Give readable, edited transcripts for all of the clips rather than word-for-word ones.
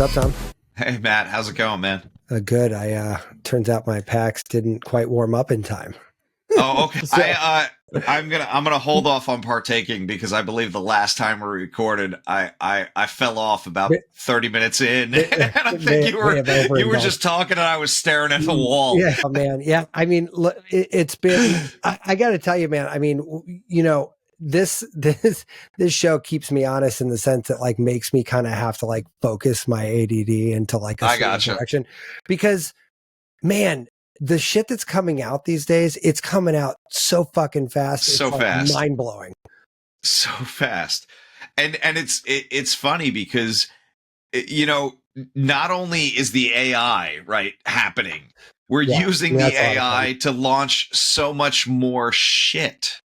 up, Tom? Hey, Matt, how's it going, man? Good. Turns out my PAX didn't quite warm up in time. Oh, okay. So- I'm gonna hold off on partaking because I believe the last time we recorded, I fell off about 30 minutes in, and I think you were just talking, and I was staring at the wall. Yeah, man. Yeah, I mean, look, it's been. I got to tell you, man. I mean, this show keeps me honest in the sense that like makes me kind of have to like focus my ADD into like a certain direction, because, man, the shit that's coming out these days, it's coming out so fucking fast. So fast. Mind blowing. So fast. And it's funny because, not only is the AI, right, happening, we're using the AI to launch so much more shit.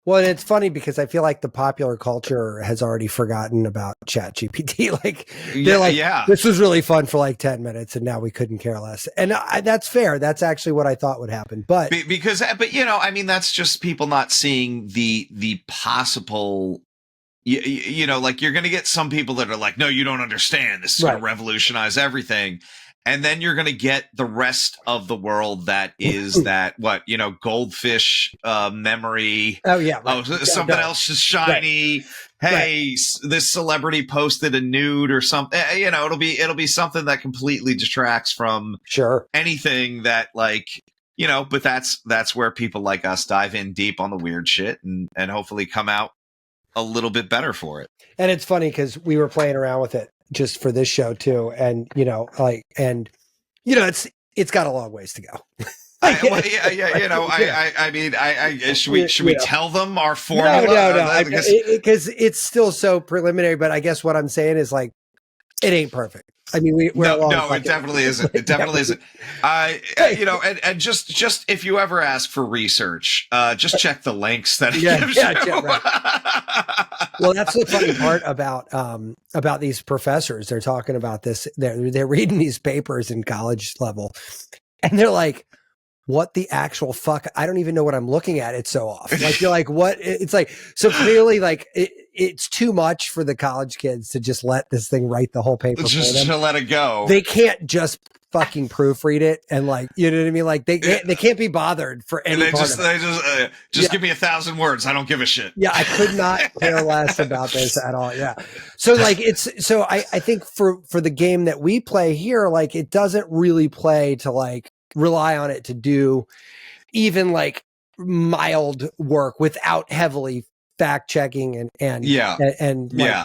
Well, and it's funny because I feel like the popular culture has already forgotten about ChatGPT. Like, they're this was really fun for like 10 minutes and now we couldn't care less. And that's fair. That's actually what I thought would happen. But that's just people not seeing the possible, like you're going to get some people that are like, no, you don't understand. This is going to revolutionize everything. And then you're going to get the rest of the world that is that, goldfish memory. Oh, yeah. Right. Oh, something else is shiny. Right. Hey, this celebrity posted a nude or something. It'll be something that completely distracts from anything that but that's where people like us dive in deep on the weird shit and hopefully come out a little bit better for it. And it's funny because we were playing around with it just for this show too. And, it's got a long ways to go. Should we tell them our formula? No, because it's still so preliminary, but I guess what I'm saying is like, it ain't perfect. I mean, it definitely isn't. It definitely isn't. And just if you ever ask for research, just check the links that it gives you. Right. Well, that's the funny part about these professors. They're talking about this. They're reading these papers in college level, and they're like, what the actual fuck? I don't even know what I'm looking at. It's so off. Like, you're like, what? It's like, so clearly, like, it's too much for the college kids to just let this thing write the whole paper. Just to let it go. They can't just fucking proofread it and like, you know what I mean? Like they can't be bothered for any part of it. Just give me 1,000 words. I don't give a shit. Yeah, I could not care less about this at all. Yeah. So like I think for the game that we play here, like it doesn't really play to like rely on it to do even like mild work without heavily fact checking and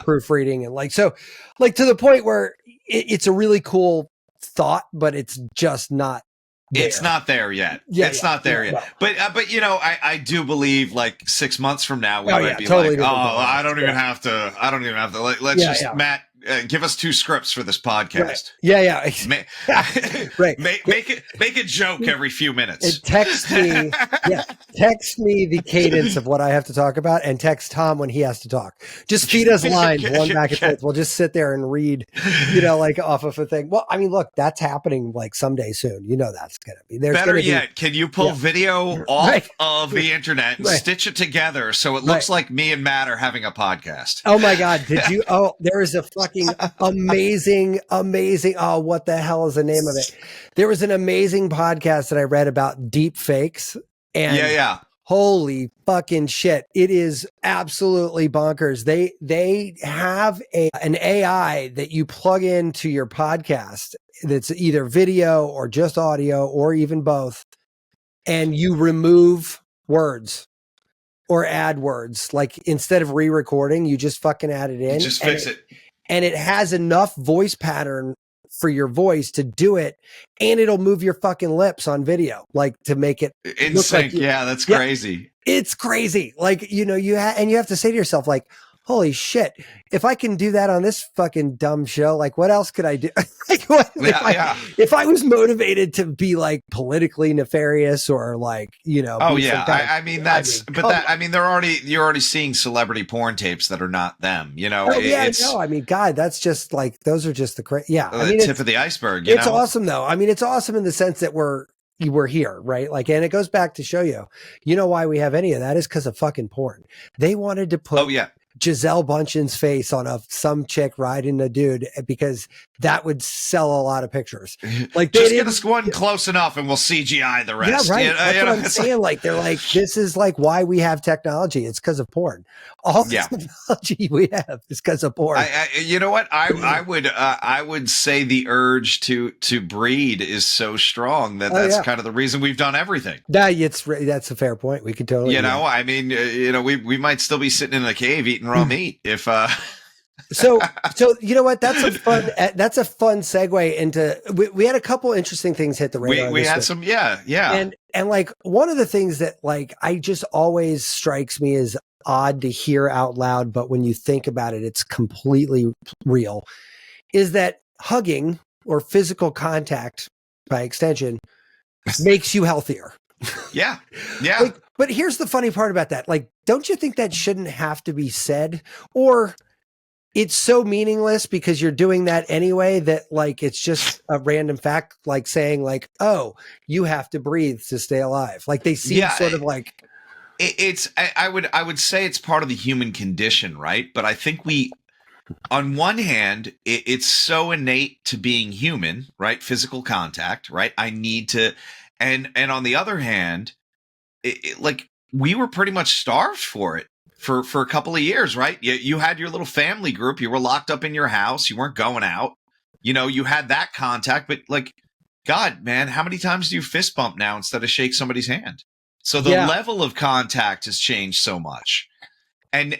proofreading and like, so like to the point where it's a really cool thought, but it's just not there. It's not there yet. It's not there yet. No. But I do believe like 6 months from now we might be totally like, I don't even have to. Let's just Matt. Give us 2 scripts for this podcast. Right. Right. Make a joke every few minutes. And text me. Text me the cadence of what I have to talk about, and text Tom when he has to talk. Just feed us lines one back and forth. We'll just sit there and read, like off of a thing. Well, I mean, look, that's happening like someday soon. That's gonna be. Better yet, can you pull video off of the internet and stitch it together so it looks like me and Matt are having a podcast? Oh my God! Did you? Oh, there is a fucking amazing. Oh, what the hell is the name of it? There was an amazing podcast that I read about deep fakes. And holy fucking shit. It is absolutely bonkers. They have an AI that you plug into your podcast that's either video or just audio or even both. And you remove words or add words. Like instead of re-recording, you just fucking add it in. You just fix it. And it has enough voice pattern for your voice to do it, and it'll move your fucking lips on video, like to make it in sync. That's crazy. It's crazy. Like, you have to say to yourself, like, holy shit, if I can do that on this fucking dumb show, like what else could I do? If I was motivated to be like politically nefarious or like, you're already seeing celebrity porn tapes that are not them, I mean, God, that's just like, those are just the tip of the iceberg. It's awesome though. I mean, it's awesome in the sense that we're here, right? Like, and it goes back to show you know why we have any of that is because of fucking porn. They wanted to put Gisele Bundchen's face on some chick riding a dude, because that would sell a lot of pictures. Like, just get us one close enough and we'll CGI the rest. Yeah, right. That's what I'm saying. Like, they're like, this is like why we have technology. It's because of porn. All the technology we have is because of porn. You know what? I would say the urge to breed is so strong that's kind of the reason we've done everything. That's a fair point. We could totally. I mean, we might still be sitting in a cave eating raw meat if. So you know what? That's a fun segue into. We had a couple interesting things hit the radar. We had some, and like one of the things that like I just always strikes me as odd to hear out loud, but when you think about it, it's completely real. Is that hugging or physical contact, by extension, makes you healthier? Yeah. Like, but here's the funny part about that. Like, don't you think that shouldn't have to be said? Or it's so meaningless because you're doing that anyway that like it's just a random fact, like saying like, oh, you have to breathe to stay alive. Like they seem sort of like I would say it's part of the human condition, right? But I think on one hand, it's so innate to being human, right? Physical contact, right? I need to, and on the other hand, like we were pretty much starved for it for a couple of years, right? You had your little family group, you were locked up in your house, you weren't going out, you had that contact, but like, God, man, how many times do you fist bump now instead of shake somebody's hand? So the level of contact has changed so much. And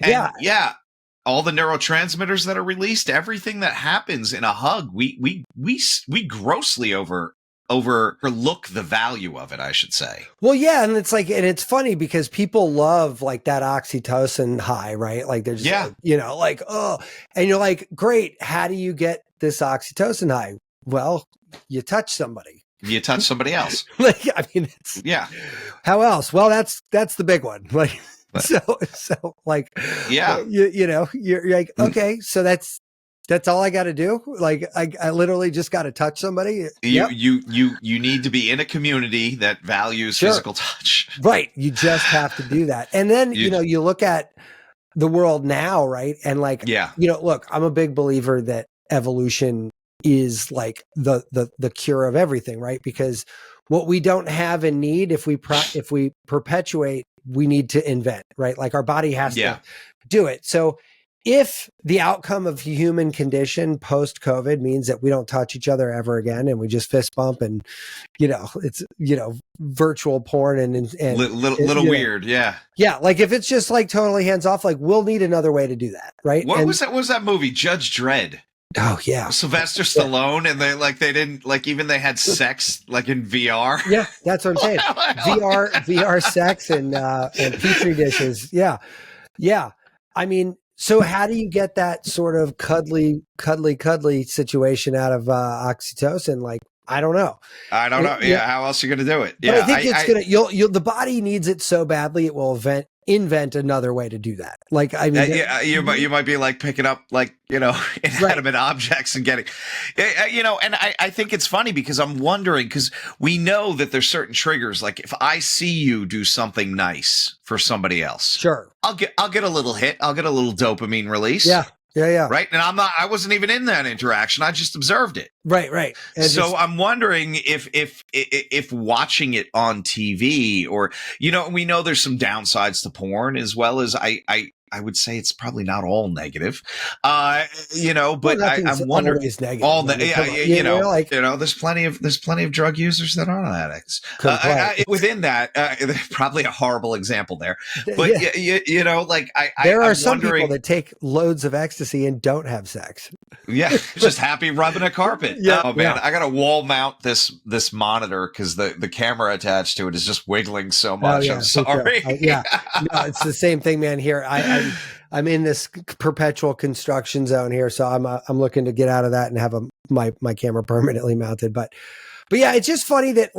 all the neurotransmitters that are released, everything that happens in a hug, we grossly overlook the value of it, I should say. Well, yeah, and it's funny because people love like that oxytocin high, right? Like they're just like, oh, and you're like, great, how do you get this oxytocin high? Well, you touch somebody. You touch somebody else. Like, I mean, how else? Well, that's the big one. Like, so like, you're like, okay, so that's all I got to do. Like, I literally just got to touch somebody. You need to be in a community that values physical touch. Right. You just have to do that. And then, you look at the world now, right? And like, look, I'm a big believer that evolution is like the cure of everything, right? Because what we don't have and need, if we perpetuate, we need to invent, right? Like our body has to do it. So if the outcome of human condition post COVID means that we don't touch each other ever again and we just fist bump and it's virtual porn and little weird, like if it's just like totally hands off, like we'll need another way to do that, right? What was that movie, Judge Dredd? Oh yeah, Sylvester Stallone, and they didn't like even they had sex like in VR. Yeah, that's what I'm saying. VR sex and petri dishes. Yeah. I mean, so how do you get that sort of cuddly situation out of oxytocin? Like, I don't know. Yeah, how else are you going to do it? But I think it's the body needs it so badly it will invent another way to do that. Like, I mean, you might be like picking up like, inanimate objects and getting, and I think it's funny because I'm wondering, because we know that there's certain triggers. Like if I see you do something nice for somebody else, sure, I'll get a little hit. I'll get a little dopamine release. Yeah. Right. And I wasn't even in that interaction. I just observed it. Right. And so I'm wondering if watching it on TV or, we know there's some downsides to porn as well as I would say it's probably not all negative, but I'm wondering all there's plenty of drug users that aren't addicts. Within that, probably a horrible example there, but there are some people that take loads of ecstasy and don't have sex. Yeah, just happy rubbing a carpet. Oh man, I got to wall mount this monitor because the camera attached to it is just wiggling so much. I'm sorry. No, it's the same thing, man. Here, I'm in this perpetual construction zone here, so I'm looking to get out of that and have my camera permanently mounted. But yeah, it's just funny that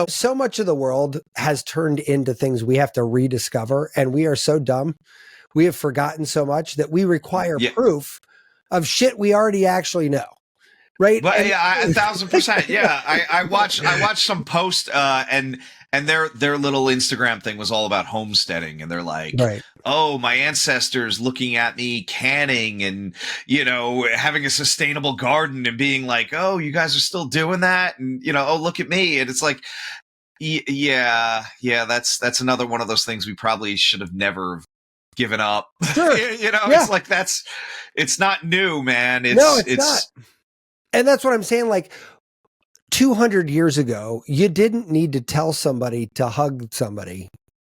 so much of the world has turned into things we have to rediscover, and we are so dumb. We have forgotten so much that we require proof of shit we already actually know. Right. But 1,000%. Yeah. I watched some post and their little Instagram thing was all about homesteading. And they're like, oh, my ancestors looking at me canning and, having a sustainable garden and being like, oh, you guys are still doing that. And, oh, look at me. And it's like, yeah, that's another one of those things we probably should have never given up. Sure. It's like, it's not new, man. It's not. And that's what I'm saying. Like 200 years ago, you didn't need to tell somebody to hug somebody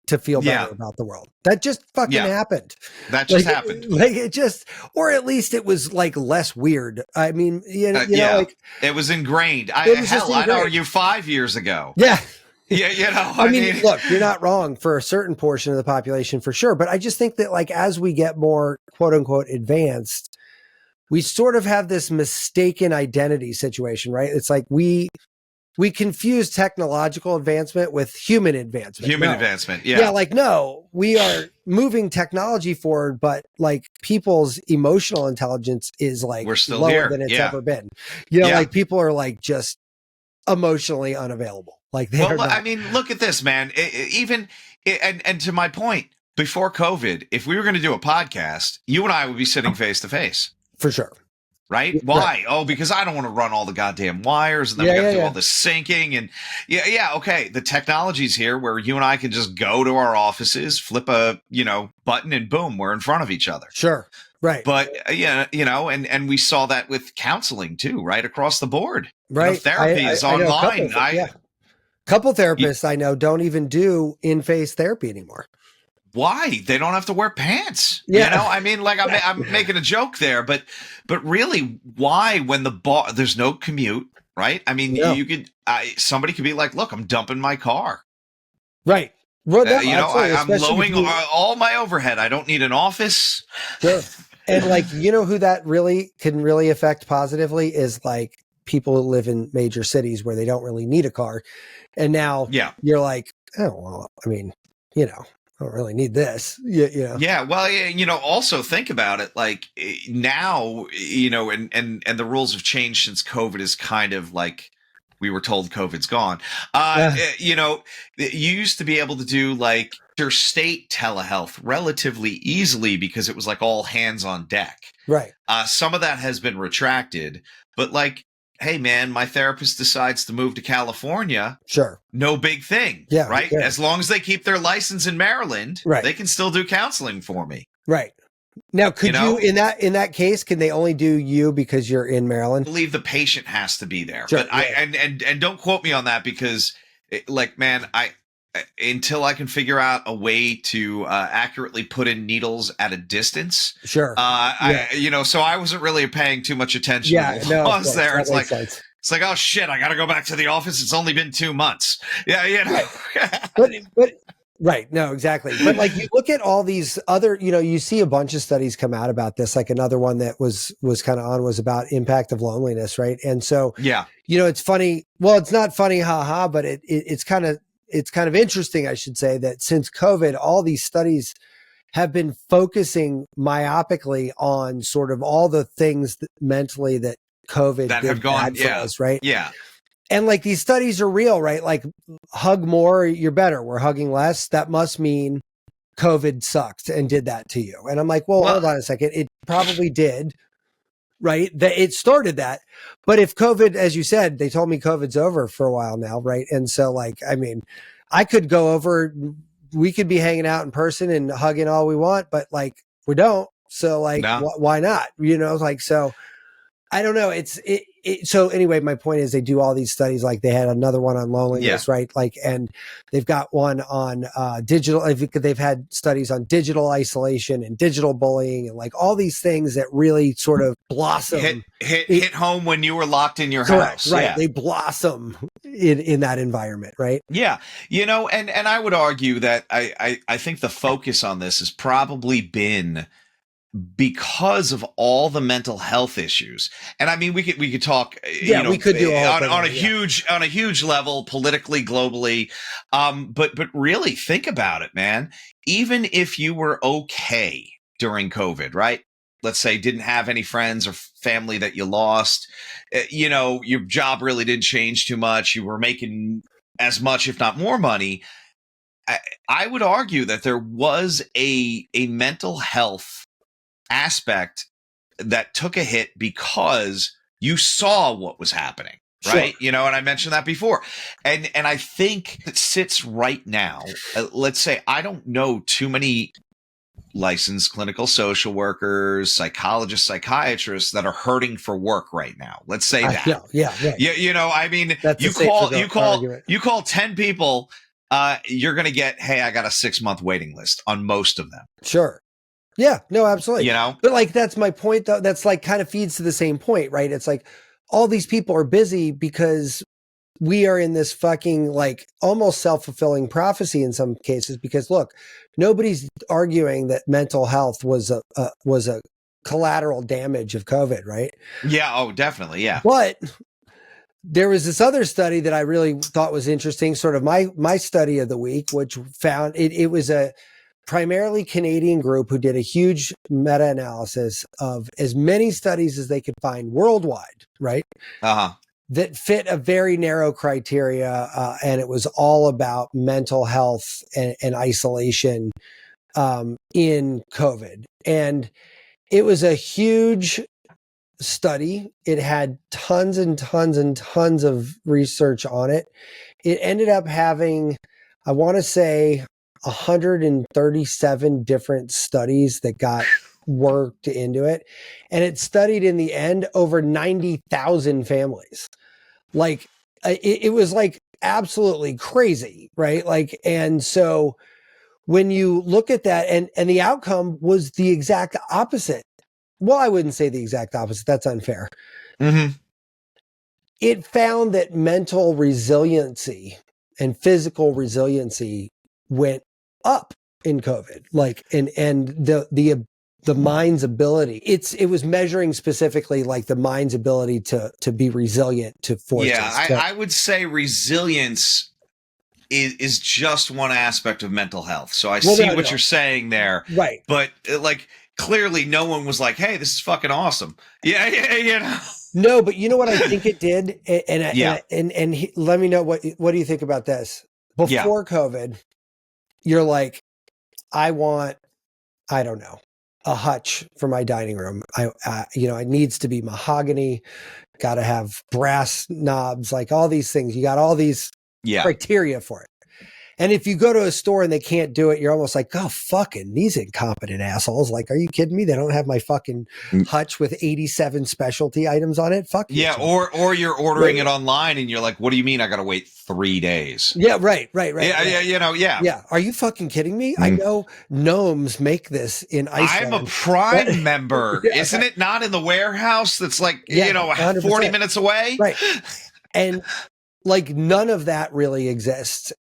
to feel better about the world. That just fucking happened. That just happened. Like it just, or at least it was like less weird. I mean, like it was ingrained. I'd argue 5 years ago. Yeah. Yeah. I mean, look, you're not wrong for a certain portion of the population for sure. But I just think that like, as we get more quote unquote advanced, we sort of have this mistaken identity situation, right? It's like we confuse technological advancement with human advancement. Advancement, yeah. Yeah, like, no, we are moving technology forward, but like people's emotional intelligence is like we're still lower here. than it's ever been. Like people are like just emotionally unavailable. Like I mean, look at this, man. And to my point, before COVID, if we were going to do a podcast, you and I would be sitting face to face. For sure. Right? Why? Right. Oh, because I don't want to run all the goddamn wires and then we got to do all this syncing and okay. The technology's here where you and I can just go to our offices, flip a, button and boom, we're in front of each other. Sure. Right. But and we saw that with counseling too, right? Across the board. Right. Therapy is online. Couple therapists I know don't even do in-face therapy anymore. Why? They don't have to wear pants. Yeah. I mean, like I'm making a joke there, but really, why when there's no commute, right? I mean, you could, somebody could be like, look, I'm dumping my car. Right. Well, I'm lowering all my overhead. I don't need an office. Sure. And like, who that really can really affect positively is like people who live in major cities where they don't really need a car. And now you're like, oh, well, I mean, I don't really need this. Yeah. Well, also think about it. Like now, and the rules have changed since COVID is kind of like we were told COVID's gone. You used to be able to do like your state telehealth relatively easily because it was like all hands on deck. Right. Some of that has been retracted, but like, hey man, my therapist decides to move to California. Sure. No big thing. Yeah. Right. Yeah. As long as they keep their license in Maryland, they can still do counseling for me. Right. Now, could you in that case, can they only do you because you're in Maryland? I believe the patient has to be there. Sure, but and don't quote me on that because until I can figure out a way to accurately put in needles at a distance. Sure. So I wasn't really paying too much attention to the laws there. It's like, it's like, oh shit, I got to go back to the office. It's only been 2 months. Yeah. Right. but right. No, exactly. But like you look at all these other, you see a bunch of studies come out about this. Like another one that was kind of was about impact of loneliness. Right. And so, it's funny. Well, it's not funny. Haha, but it's kind of interesting, I should say, that since COVID, all these studies have been focusing myopically on sort of all the things mentally that COVID that have gone for us, right? Yeah. And like these studies are real, right? Like hug more, you're better. We're hugging less. That must mean COVID sucked and did that to you. And I'm like, well, hold on a second. It probably did. Right. It started that. But if COVID, as you said, they told me COVID's over for a while now. Right. And so like, I mean, I could go over, we could be hanging out in person and hugging all we want, but like we don't. So like, why not? So I don't know. So anyway, my point is they do all these studies. Like they had another one on loneliness, right? Like, and they've got one on digital. They've had studies on digital isolation and digital bullying and like all these things that really sort of blossom. Hit home when you were locked in your house. Right. Yeah. They blossom in that environment, right? Yeah. And I would argue that I think the focus on this has probably been because of all the mental health issues. And I mean, we could talk, we could do on a huge level, politically, globally. But really think about it, man. Even if you were okay during COVID, right? Let's say didn't have any friends or family that you lost, your job really didn't change too much. You were making as much, if not more money. I would argue that there was a mental health aspect that took a hit because you saw what was happening. Right. Sure. You know, and I mentioned that before. And I think it sits right now. Let's say I don't know too many licensed clinical social workers, psychologists, psychiatrists that are hurting for work right now. Let's say that. Yeah. You know, I mean, you call 10 people, you're going to get, hey, I got a 6-month waiting list on most of them. Sure. Yeah, no, absolutely. You know, but like, that's my point though. That's like kind of feeds to the same point, right? It's like all these people are busy because we are in this fucking like almost self-fulfilling prophecy in some cases, because look, nobody's arguing that mental health was a collateral damage of COVID, right? Yeah. Oh, definitely. Yeah. But there was this other study that I really thought was interesting, sort of my study of the week, which found it was a primarily Canadian group who did a huge meta-analysis of as many studies as they could find worldwide, right? That fit a very narrow criteria, and it was all about mental health and isolation in COVID. And it was a huge study. It had tons and tons and tons of research on it. It ended up having, I want to say, 137 different studies that got worked into it. And it studied in the end over 90,000 families. Like it was like absolutely crazy, right? Like, and so when you look at that and the outcome was the exact opposite. Well, I wouldn't say the exact opposite. That's unfair. Mm-hmm. It found that mental resiliency and physical resiliency went up in COVID, like, and the mind's ability. It was measuring specifically like the mind's ability to be resilient to forces. Yeah, I would say resilience is just one aspect of mental health. So I see what you're saying there. Right. But like clearly no one was like, hey, this is fucking awesome. Yeah, you know. No, but you know what I think it did? And let me know what do you think about this? Before COVID, you're like, I don't know, a hutch for my dining room. It needs to be mahogany, got to have brass knobs, like all these things. You got all these criteria for it. And if you go to a store and they can't do it, you're almost like, oh, fucking these incompetent assholes. Like, are you kidding me? They don't have my fucking hutch with 87 specialty items on it. Fuck yeah. Or you're ordering it online and you're like, what do you mean I got to wait 3 days? Yeah. Right. Yeah. Are you fucking kidding me? I know gnomes make this in Iceland. I'm a Prime member. Isn't it not in the warehouse? That's like, 100%. 40 minutes away. Right. And like none of that really exists.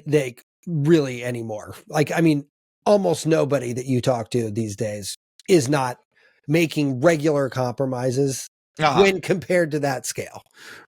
Like really anymore. Like, I mean, almost nobody that you talk to these days is not making regular compromises when compared to that scale,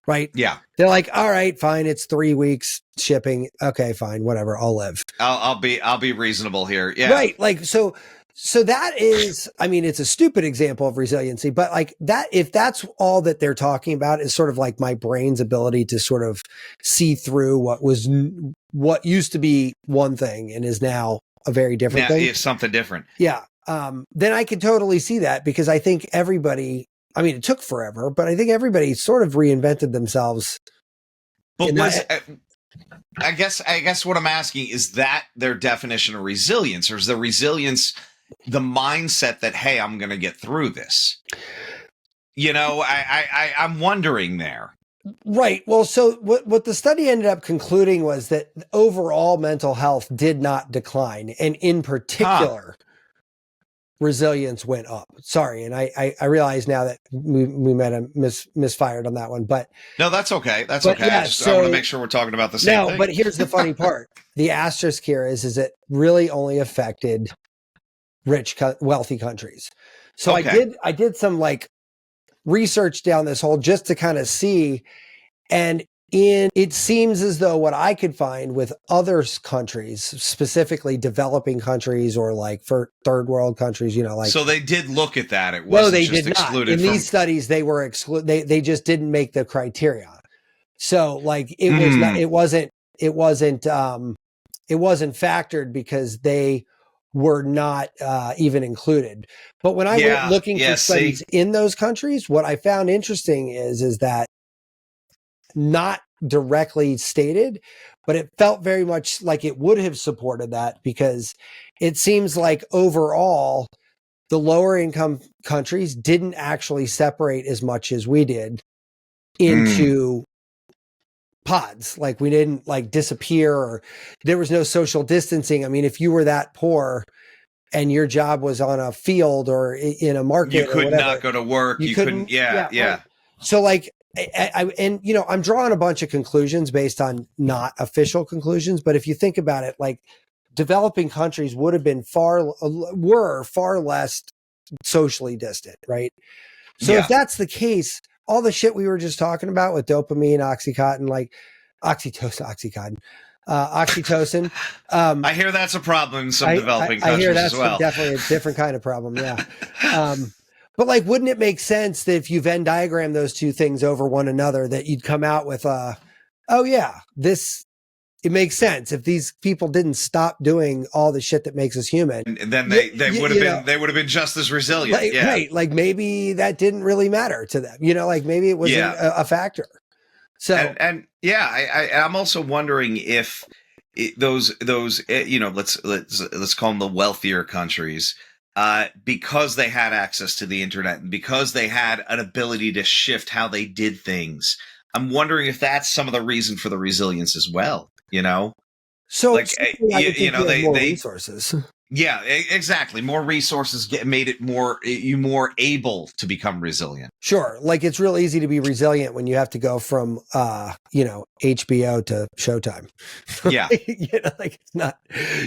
right? Yeah. They're like, all right, fine. It's 3 weeks shipping. Okay, fine. Whatever. I'll live. I'll be reasonable here. Yeah. Right. Like, so that is, I mean, it's a stupid example of resiliency, but like that, if that's all that they're talking about is sort of like my brain's ability to sort of see through what used to be one thing and is now a very different thing. It's something different. Yeah. Then I can totally see that, because I think everybody, I mean, it took forever, but I think everybody sort of reinvented themselves. But I guess what I'm asking is that their definition of resilience, or is the resilience the mindset that, hey, I'm going to get through this? I'm wondering there. Right. Well, so what the study ended up concluding was that overall mental health did not decline. And in particular, resilience went up. Sorry. And I realize now that we might have misfired on that one, but no, that's okay. That's okay. Yeah, I want to make sure we're talking about the same thing. But here's the funny part. The asterisk here is it really only affected rich, wealthy countries. So I did some like research down this hole just to kind of see. And it seems as though what I could find with other countries, specifically developing countries or like for third world countries, so they did look at that. It wasn't they just did excluded. Not. In these studies, they were excluded. They just didn't make the criteria. So like it was not, it wasn't it wasn't factored because they were not even included. But when I went looking for studies in those countries, what I found interesting is that not directly stated, but it felt very much like it would have supported that, because it seems like overall the lower income countries didn't actually separate as much as we did into pods. Like, we didn't like disappear, or there was no social distancing. I mean, if you were that poor and your job was on a field or in a market, you could not go to work. You couldn't. Yeah. Right. So like, and you know, I'm drawing a bunch of conclusions based on not official conclusions, but if you think about it, like, developing countries would have been far less socially distant, right? So if that's the case, all the shit we were just talking about with dopamine, Oxycontin, like oxytocin. I hear that's a problem in some developing countries. I hear that's definitely a different kind of problem. Yeah. But like, wouldn't it make sense that if you Venn diagram those two things over one another, that you'd come out with it makes sense if these people didn't stop doing all the shit that makes us human. And then they would have been just as resilient. Right. Like, maybe that didn't really matter to them. You know, like, maybe it wasn't a factor. So I'm also wondering if those you know, let's call them the wealthier countries, because they had access to the internet and because they had an ability to shift how they did things. I'm wondering if that's some of the reason for the resilience as well. You know, so like, you know, they resources. Yeah, exactly. More resources made it more able to become resilient. Sure. Like, it's real easy to be resilient when you have to go from, you know, HBO to Showtime. Yeah. You know, like, it's not,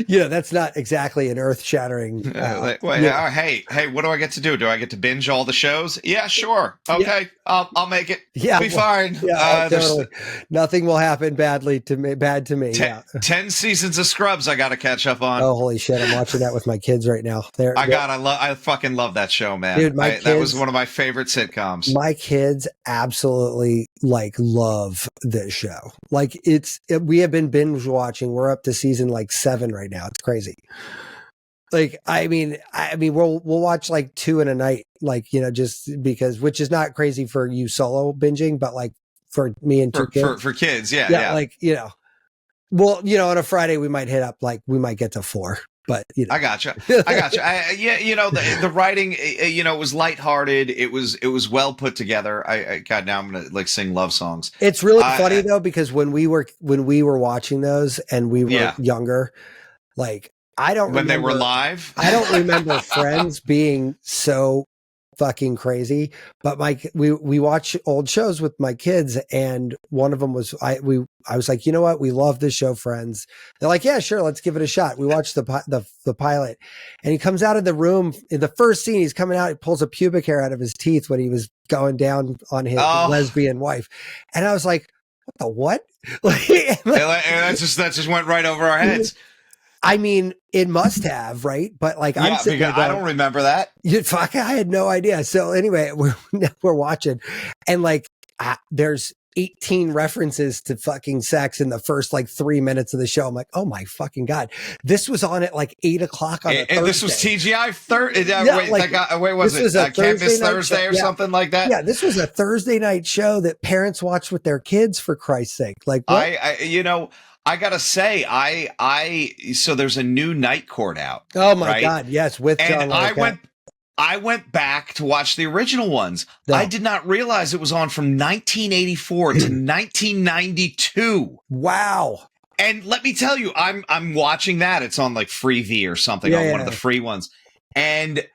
you know, that's not exactly an earth shattering. Hey, what do I get to do? Do I get to binge all the shows? Yeah, sure. Okay. Yeah. I'll make it. Yeah. Be fine. Yeah, totally. Nothing will happen bad to me. 10 seasons of Scrubs I got to catch up on. Oh, holy shit. I'm watching that with my kids right now. I fucking love that show, man. Dude, that was one of my favorite sitcoms. My kids absolutely like love this show. Like, we have been binge watching. We're up to season like 7 right now. It's crazy. Like, I mean, we'll watch like 2 in a night, like, you know, just because, which is not crazy for you solo binging, but like for me and 2 kids. For kids, yeah. Like, you know, well, you know, on a Friday we might hit up, like, we might get to 4. But you know. I gotcha. You know, the writing, you know, was lighthearted. It was well put together. God, now I'm gonna like sing love songs. It's really funny though, because when we were watching those and we were younger, like, when they were live, I don't remember Friends being so fucking crazy, but we watch old shows with my kids, and one of them was I was like, you know what, we love this show, Friends. They're like, yeah, sure, let's give it a shot. We watched the pilot, and he comes out of the room in the first scene. He's coming out, he pulls a pubic hair out of his teeth when he was going down on his lesbian wife, and I was like, what the what? That just went right over our heads. I mean, it must have, right? But like, I'm sitting there going, I don't remember that. Fuck, I had no idea. So anyway, we're watching, and like, there's 18 references to fucking sex in the first like 3 minutes of the show. I'm like, oh my fucking God, this was on at like 8 o'clock on a Thursday. And this was TGI Can't Miss Thursday or something like that. Yeah, this was a Thursday night show that parents watched with their kids, for Christ's sake. Like, what? I gotta say, so there's a new Night Court out. Oh my God, yes, with John Larroquette. I went back to watch the original ones. No. I did not realize it was on from 1984 to 1992. Wow. And let me tell you, I'm watching that. It's on like Freevee or something, on one of the free ones. And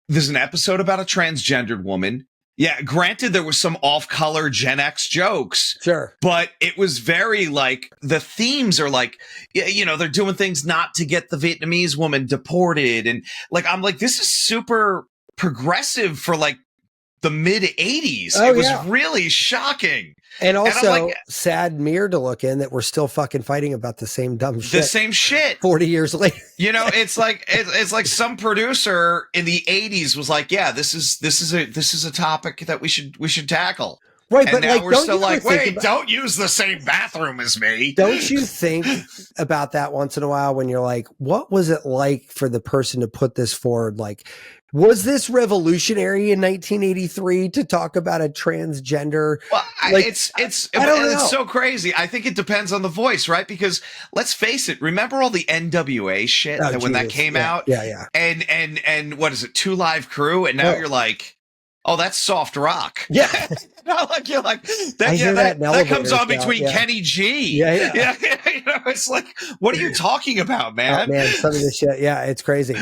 there's an episode about a transgendered woman. Yeah, granted, there was some off-color Gen X jokes. Sure. But it was very, like, the themes are like, you know, they're doing things not to get the Vietnamese woman deported. And, like, I'm like, this is super progressive for, like, the mid-'80s. Oh, it was really shocking. And also sad mirror to look in that we're still fucking fighting about the same dumb shit. The same shit. 40 years later. You know, it's like some producer in the 80s was like, yeah, this is a topic that we should tackle. Right, and but now we're still like, wait, don't use the same bathroom as me. Don't you think about that once in a while when you're like, what was it like for the person to put this forward? Like, was this revolutionary in 1983 to talk about a transgender? Well, it's so crazy. I think it depends on the voice, right? Because let's face it, remember all the NWA shit when that came out? Yeah. And what is it, 2 Live Crew? And now you're like, oh, that's soft rock. Yeah. You're like, that comes on between Kenny G. Yeah. It's like, what are you talking about, man? Oh, man, some of this shit. Yeah, it's crazy.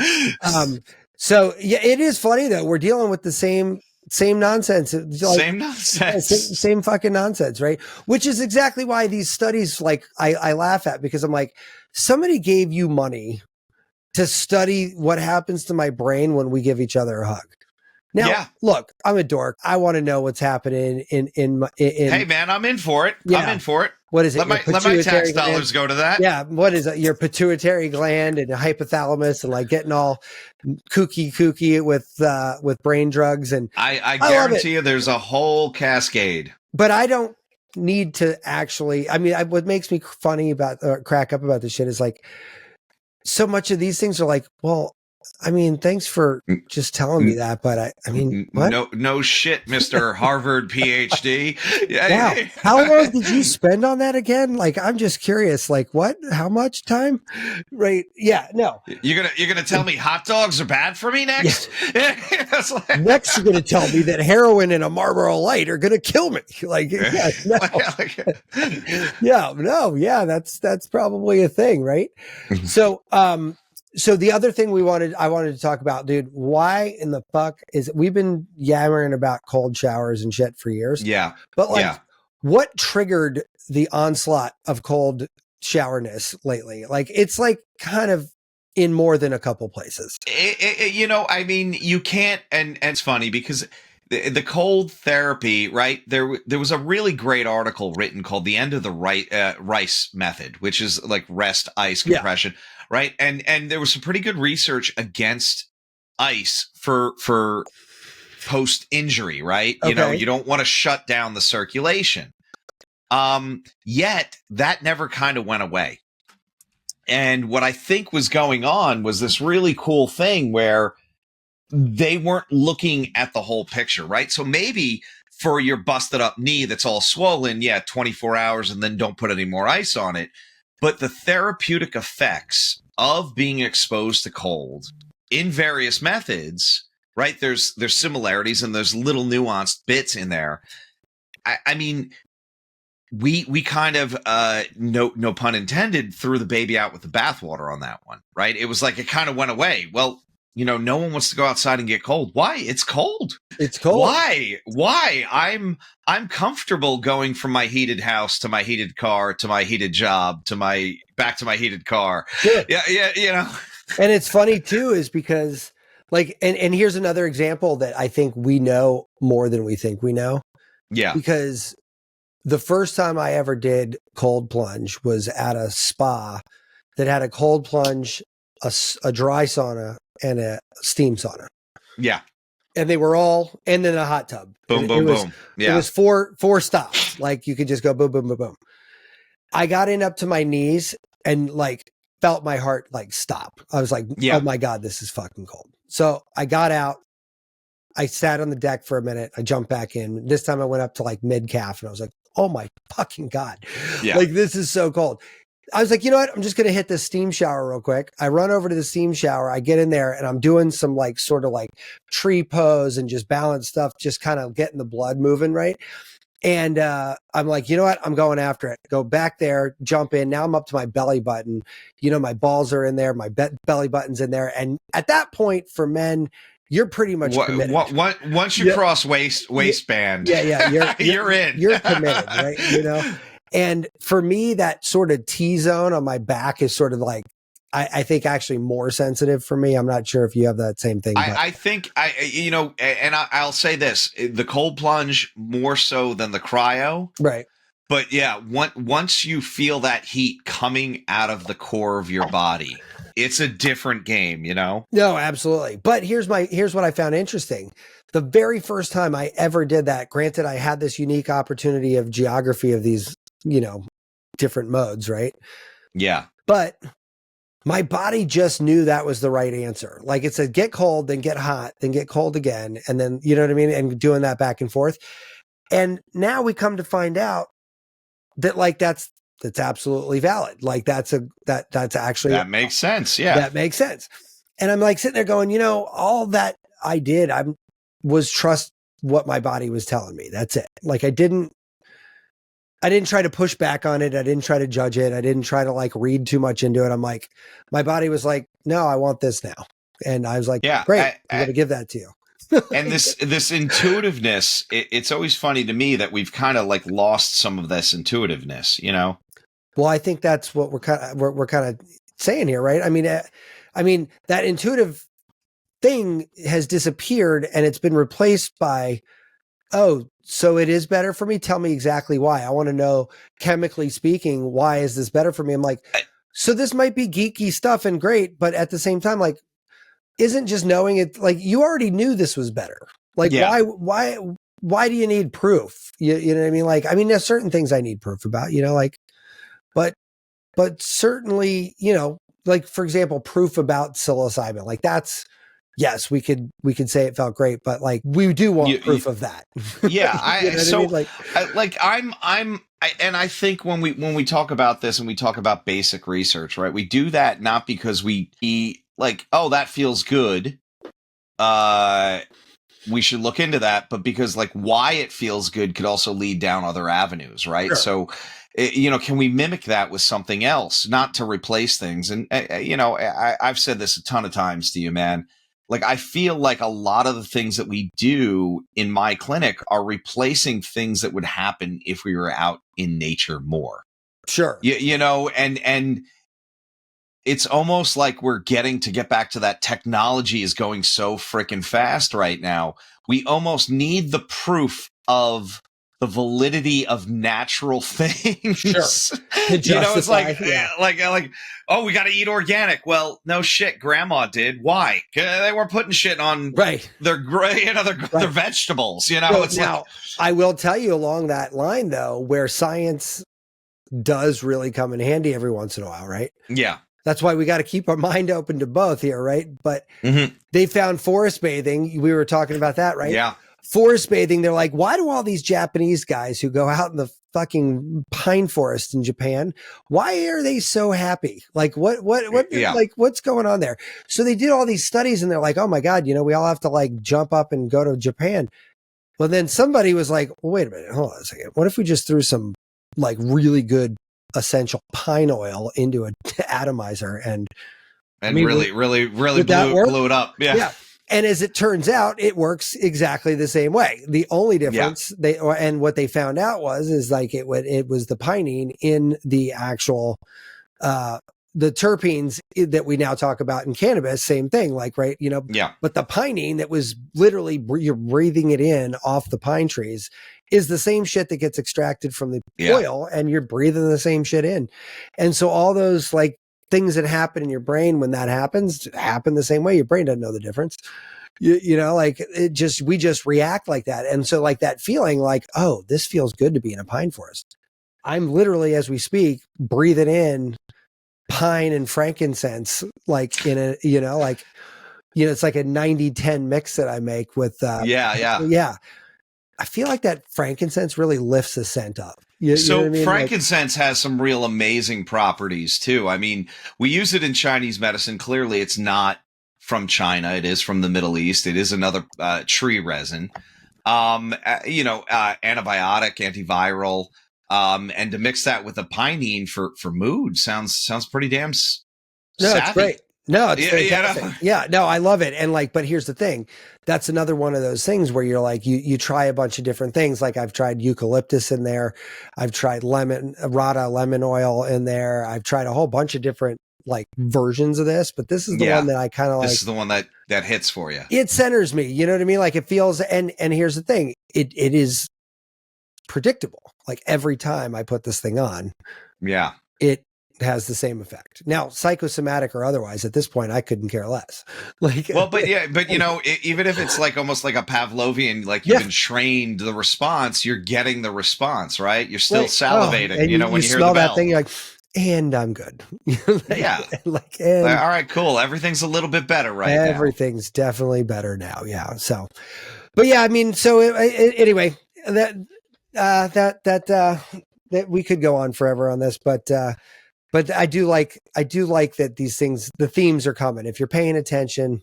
So yeah, it is funny though. We're dealing with the same nonsense. Same fucking nonsense, right? Which is exactly why these studies, like, I laugh at, because I'm like, somebody gave you money to study what happens to my brain when we give each other a hug. Now, look, I'm a dork. I want to know what's happening in Hey, man, I'm in for it. Yeah. I'm in for it. What is it? Let my tax dollars go to that. Yeah. What is it? Your pituitary gland and hypothalamus and like getting all kooky with brain drugs. And I guarantee you there's a whole cascade. But I don't need to actually, I mean, what makes me funny about, crack up about this shit is like, so much of these things are like, well, I mean, thanks for just telling me that, but I mean, what? No shit, Mr. Harvard PhD. Wow. How long did you spend on that again? Like, I'm just curious, like what, how much time? Right. Yeah. No. You're going to tell me hot dogs are bad for me next? Yeah. Next, you're going to tell me that heroin and a Marlboro Light are going to kill me. Like, yeah, that's probably a thing. Right. So the other thing I wanted to talk about, dude, why in the fuck we've been yammering about cold showers and shit for years. Yeah. But like, what triggered the onslaught of cold showerness lately? Like, it's like kind of in more than a couple places. I mean, you can't, and it's funny because the cold therapy, right? There was a really great article written called "The End of the Rice Method," which is like rest, ice, compression. Yeah. Right. And there was some pretty good research against ice for post injury. Right. Okay. You don't want to shut down the circulation. Yet that never kind of went away. And what I think was going on was this really cool thing where they weren't looking at the whole picture. Right. So maybe for your busted up knee that's all swollen, 24 hours and then don't put any more ice on it. But the therapeutic effects of being exposed to cold in various methods, right? There's similarities and there's little nuanced bits in there. I mean, we kind of, no pun intended, threw the baby out with the bathwater on that one, right? It was like it kind of went away. Well, no one wants to go outside and get cold. Why? It's cold. It's cold. Why? I'm comfortable going from my heated house to my heated car to my heated job to back to my heated car. Sure. Yeah. And it's funny too, is because like, and here's another example that I think we know more than we think we know. Yeah. Because the first time I ever did cold plunge was at a spa that had a cold plunge, a dry sauna, and a steam sauna. Yeah. And they were all, and then a hot tub. Boom. Yeah. It was four stops. Like you could just go boom, boom, boom, boom. I got in up to my knees and like felt my heart like stop. I was like, oh my God, this is fucking cold. So I got out. I sat on the deck for a minute. I jumped back in. This time I went up to like mid calf and I was like, oh my fucking God. Yeah. Like this is so cold. I was like, you know what? I'm just going to hit this steam shower real quick. I run over to the steam shower. I get in there and I'm doing some like sort of like tree pose and just balance stuff, just kind of getting the blood moving. Right. And I'm like, you know what? I'm going after it. Go back there, jump in. Now I'm up to my belly button. My balls are in there. My belly button's in there. And at that point for men, you're pretty much committed. Once you cross waistband, you're in. You're committed, right? And for me, that sort of T-zone on my back is sort of like, I think actually more sensitive for me. I'm not sure if you have that same thing. I think and I'll say this, the cold plunge more so than the cryo. Right. But yeah, once you feel that heat coming out of the core of your body, it's a different game, you know? No, absolutely. But here's what I found interesting. The very first time I ever did that, granted, I had this unique opportunity of geography of these, different modes, right? Yeah. But my body just knew that was the right answer. Like it said, get cold, then get hot, then get cold again. And then, you know what I mean? And doing that back and forth. And now we come to find out that like, that's absolutely valid. Like that's actually, that makes sense. Yeah. That makes sense. And I'm like sitting there going, all that I did, was trust what my body was telling me. That's it. Like I didn't try to push back on it. I didn't try to judge it. I didn't try to like read too much into it. I'm like, my body was like, no, I want this now. And I was like, yeah, great. I'm going to give that to you. And this intuitiveness, it's always funny to me that we've kind of like lost some of this intuitiveness, Well, I think that's what we're kind of saying here, right? I mean, that intuitive thing has disappeared and it's been replaced by, oh, so it is better for me. Tell me exactly why. I want to know, chemically speaking, why is this better for me? I'm like, so this might be geeky stuff and great, but at the same time, like, isn't just knowing it, like you already knew this was better. Like, why do you need proof? You know what I mean? Like, I mean, there's certain things I need proof about, but certainly, like for example, proof about psilocybin, like that's, yes, we could say it felt great, but like we do want proof of that. Yeah, and I think when we talk about this and we talk about basic research, right? We do that not because we like, oh, that feels good. We should look into that, but because like why it feels good could also lead down other avenues, right? Sure. So, can we mimic that with something else, not to replace things? And I've said this a ton of times to you, man. Like, I feel like a lot of the things that we do in my clinic are replacing things that would happen if we were out in nature more. Sure. And it's almost like we're get back to that. Technology is going so freaking fast right now. We almost need the proof of the validity of natural things. Sure. It's like, oh, we got to eat organic. Well, no shit. Grandma did. Why? They were putting shit on their vegetables. It's now, I will tell you along that line though, where science does really come in handy every once in a while, right? Yeah. That's why we got to keep our mind open to both here, right? But they found forest bathing. We were talking about that, right? Yeah. Forest bathing. They're like, why do all these Japanese guys who go out in the fucking pine forest in Japan, why are they so happy? Like what, like what's going on there? So they did all these studies and they're like, oh my God, we all have to like jump up and go to Japan. Well, then somebody was like, well, wait a minute, hold on a second. What if we just threw some like really good essential pine oil into an atomizer and really blew it up. Yeah. And as it turns out, it works exactly the same way. The only difference what they found out is like it was the pinene in the actual, the terpenes that we now talk about in cannabis, same thing, like, right. But the pinene that was literally, you're breathing it in off the pine trees is the same shit that gets extracted from the oil and you're breathing the same shit in. And so all those like things that happen in your brain when that happens happen the same way. Your brain doesn't know the difference. Like we just react like that. And so like that feeling like, oh, this feels good to be in a pine forest. I'm literally, as we speak, breathing in pine and frankincense, like in a, it's like a 90-10 mix that I make with, I feel like that frankincense really lifts the scent up. Frankincense has some real amazing properties too. I mean, we use it in Chinese medicine. Clearly, it's not from China. It is from the Middle East. It is another tree resin. Antibiotic, antiviral, and to mix that with a pinene for mood sounds pretty damn savvy. It's great. No, it's fantastic. Yeah, no, I love it. And like, but here's the thing. That's another one of those things where you're like, you try a bunch of different things. Like I've tried eucalyptus in there. I've tried Rada lemon oil in there. I've tried a whole bunch of different like versions of this, but this is the one that I kind of like. This is the one that hits for you. It centers me. You know what I mean? Like it feels, and here's the thing. It is predictable. Like every time I put this thing on, it has the same effect. Now, psychosomatic or otherwise, at this point, I couldn't care less. Like, well, but even if it's like almost like a Pavlovian, like you've been trained the response, you're getting the response, right? You're still salivating, and when you hear smell the bell. that thing, you're like, and I'm good. All right, cool. Everything's a little bit better now. Everything's definitely better now. Yeah. So, but yeah, I mean, so anyway, that we could go on forever on this, but I do like that these things, the themes are coming. If you're paying attention,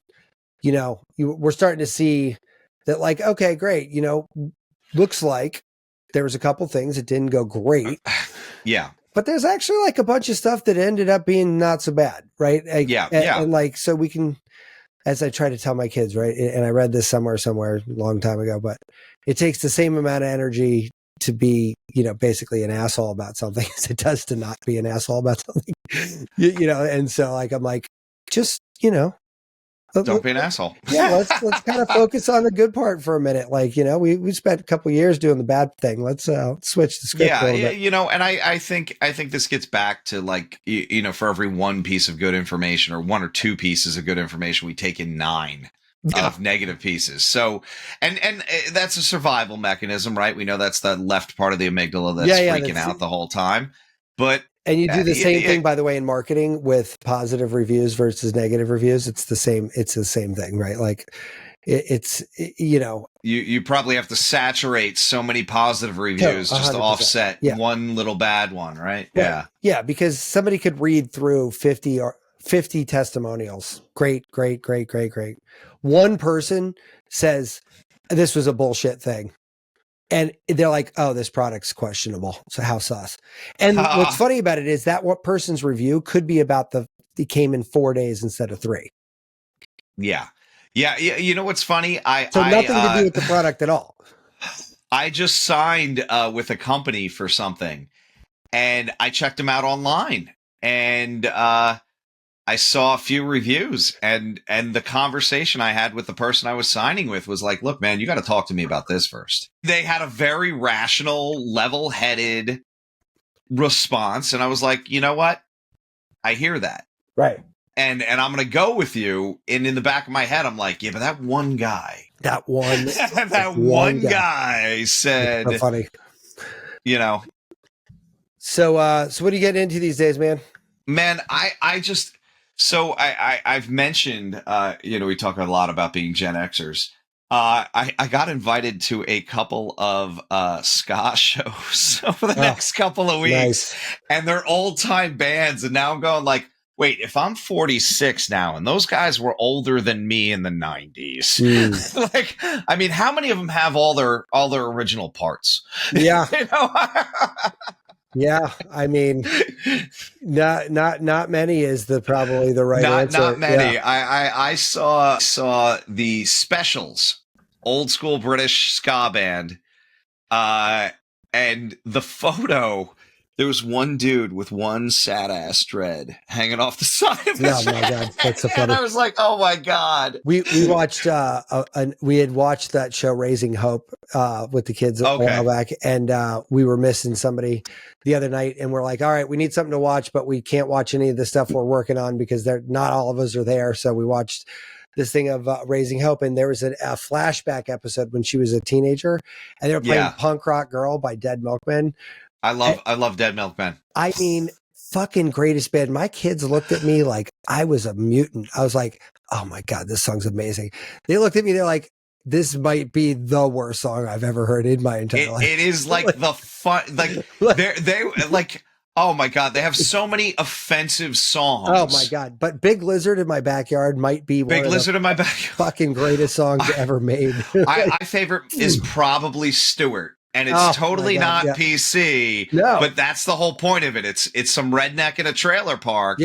we're starting to see that, like, okay, great. Looks like there was a couple things that didn't go great. Yeah. But there's actually like a bunch of stuff that ended up being not so bad. Right. And like, so we can, as I try to tell my kids, right. And I read this somewhere a long time ago, but it takes the same amount of energy to be, basically an asshole about something as it does to not be an asshole about something, and so like, I'm like, just, don't be an asshole. Yeah. Let's kind of focus on the good part for a minute. Like, we spent a couple of years doing the bad thing. Let's switch the script a little bit. And I think this gets back to, like, for every one piece of good information or one or two pieces of good information, we take in 9 of negative pieces. So, and that's a survival mechanism, right? We know that's the left part of the amygdala that's freaking out the whole time. But and you do the same thing, by the way, in marketing with positive reviews versus negative reviews. It's the same thing, right? Like it's you probably have to saturate so many positive reviews just to offset one little bad one, right? Yeah, because somebody could read through 50 testimonials. Great. One person says this was a bullshit thing. And they're like, oh, this product's questionable. So how sus? And what's funny about it is that what person's review could be about it came in 4 days instead of 3. Yeah. You know what's funny? Nothing to do with the product at all. I just signed with a company for something, and I checked them out online, and I saw a few reviews, and the conversation I had with the person I was signing with was like, look, man, you got to talk to me about this first. They had a very rational, level-headed response. And I was like, you know what? I hear that. Right. And I'm going to go with you. And in the back of my head, I'm like, yeah, but that one guy. That one guy said. So funny. So what are you getting into these days, man? Man, I've mentioned, we talk a lot about being Gen Xers. I got invited to a couple of ska shows over the next couple of weeks, nice. And they're old time bands. And now I'm going like, wait, if I'm 46 now and those guys were older than me in the 90s, like, I mean, how many of them have all their original parts? Yeah. Yeah, I mean, not many is probably the right answer. Not many. Yeah. I saw the Specials, old school British ska band, and the photo. There was one dude with one sad ass dread hanging off the side of his head. Oh my god, that's so funny. And I was like, oh my god. We watched we had watched that show Raising Hope with the kids a while back, and we were missing somebody the other night, and we're like, all right, we need something to watch, but we can't watch any of the stuff we're working on because not all of us are there. So we watched this thing of Raising Hope, and there was a flashback episode when she was a teenager, and they were playing Punk Rock Girl by Dead Milkmen. I love Dead Milkmen. I mean, fucking greatest band. My kids looked at me like I was a mutant. I was like, oh my God, this song's amazing. They looked at me, they're like, this might be the worst song I've ever heard in my entire life. It is like the fun, like they like, oh my God, they have so many offensive songs. Oh my God. But Big Lizard in My Backyard might be Big Lizard in My Backyard. Fucking greatest songs ever made. My favorite is probably Stewart. And it's totally not PC, but that's the whole point of it. It's some redneck in a trailer park,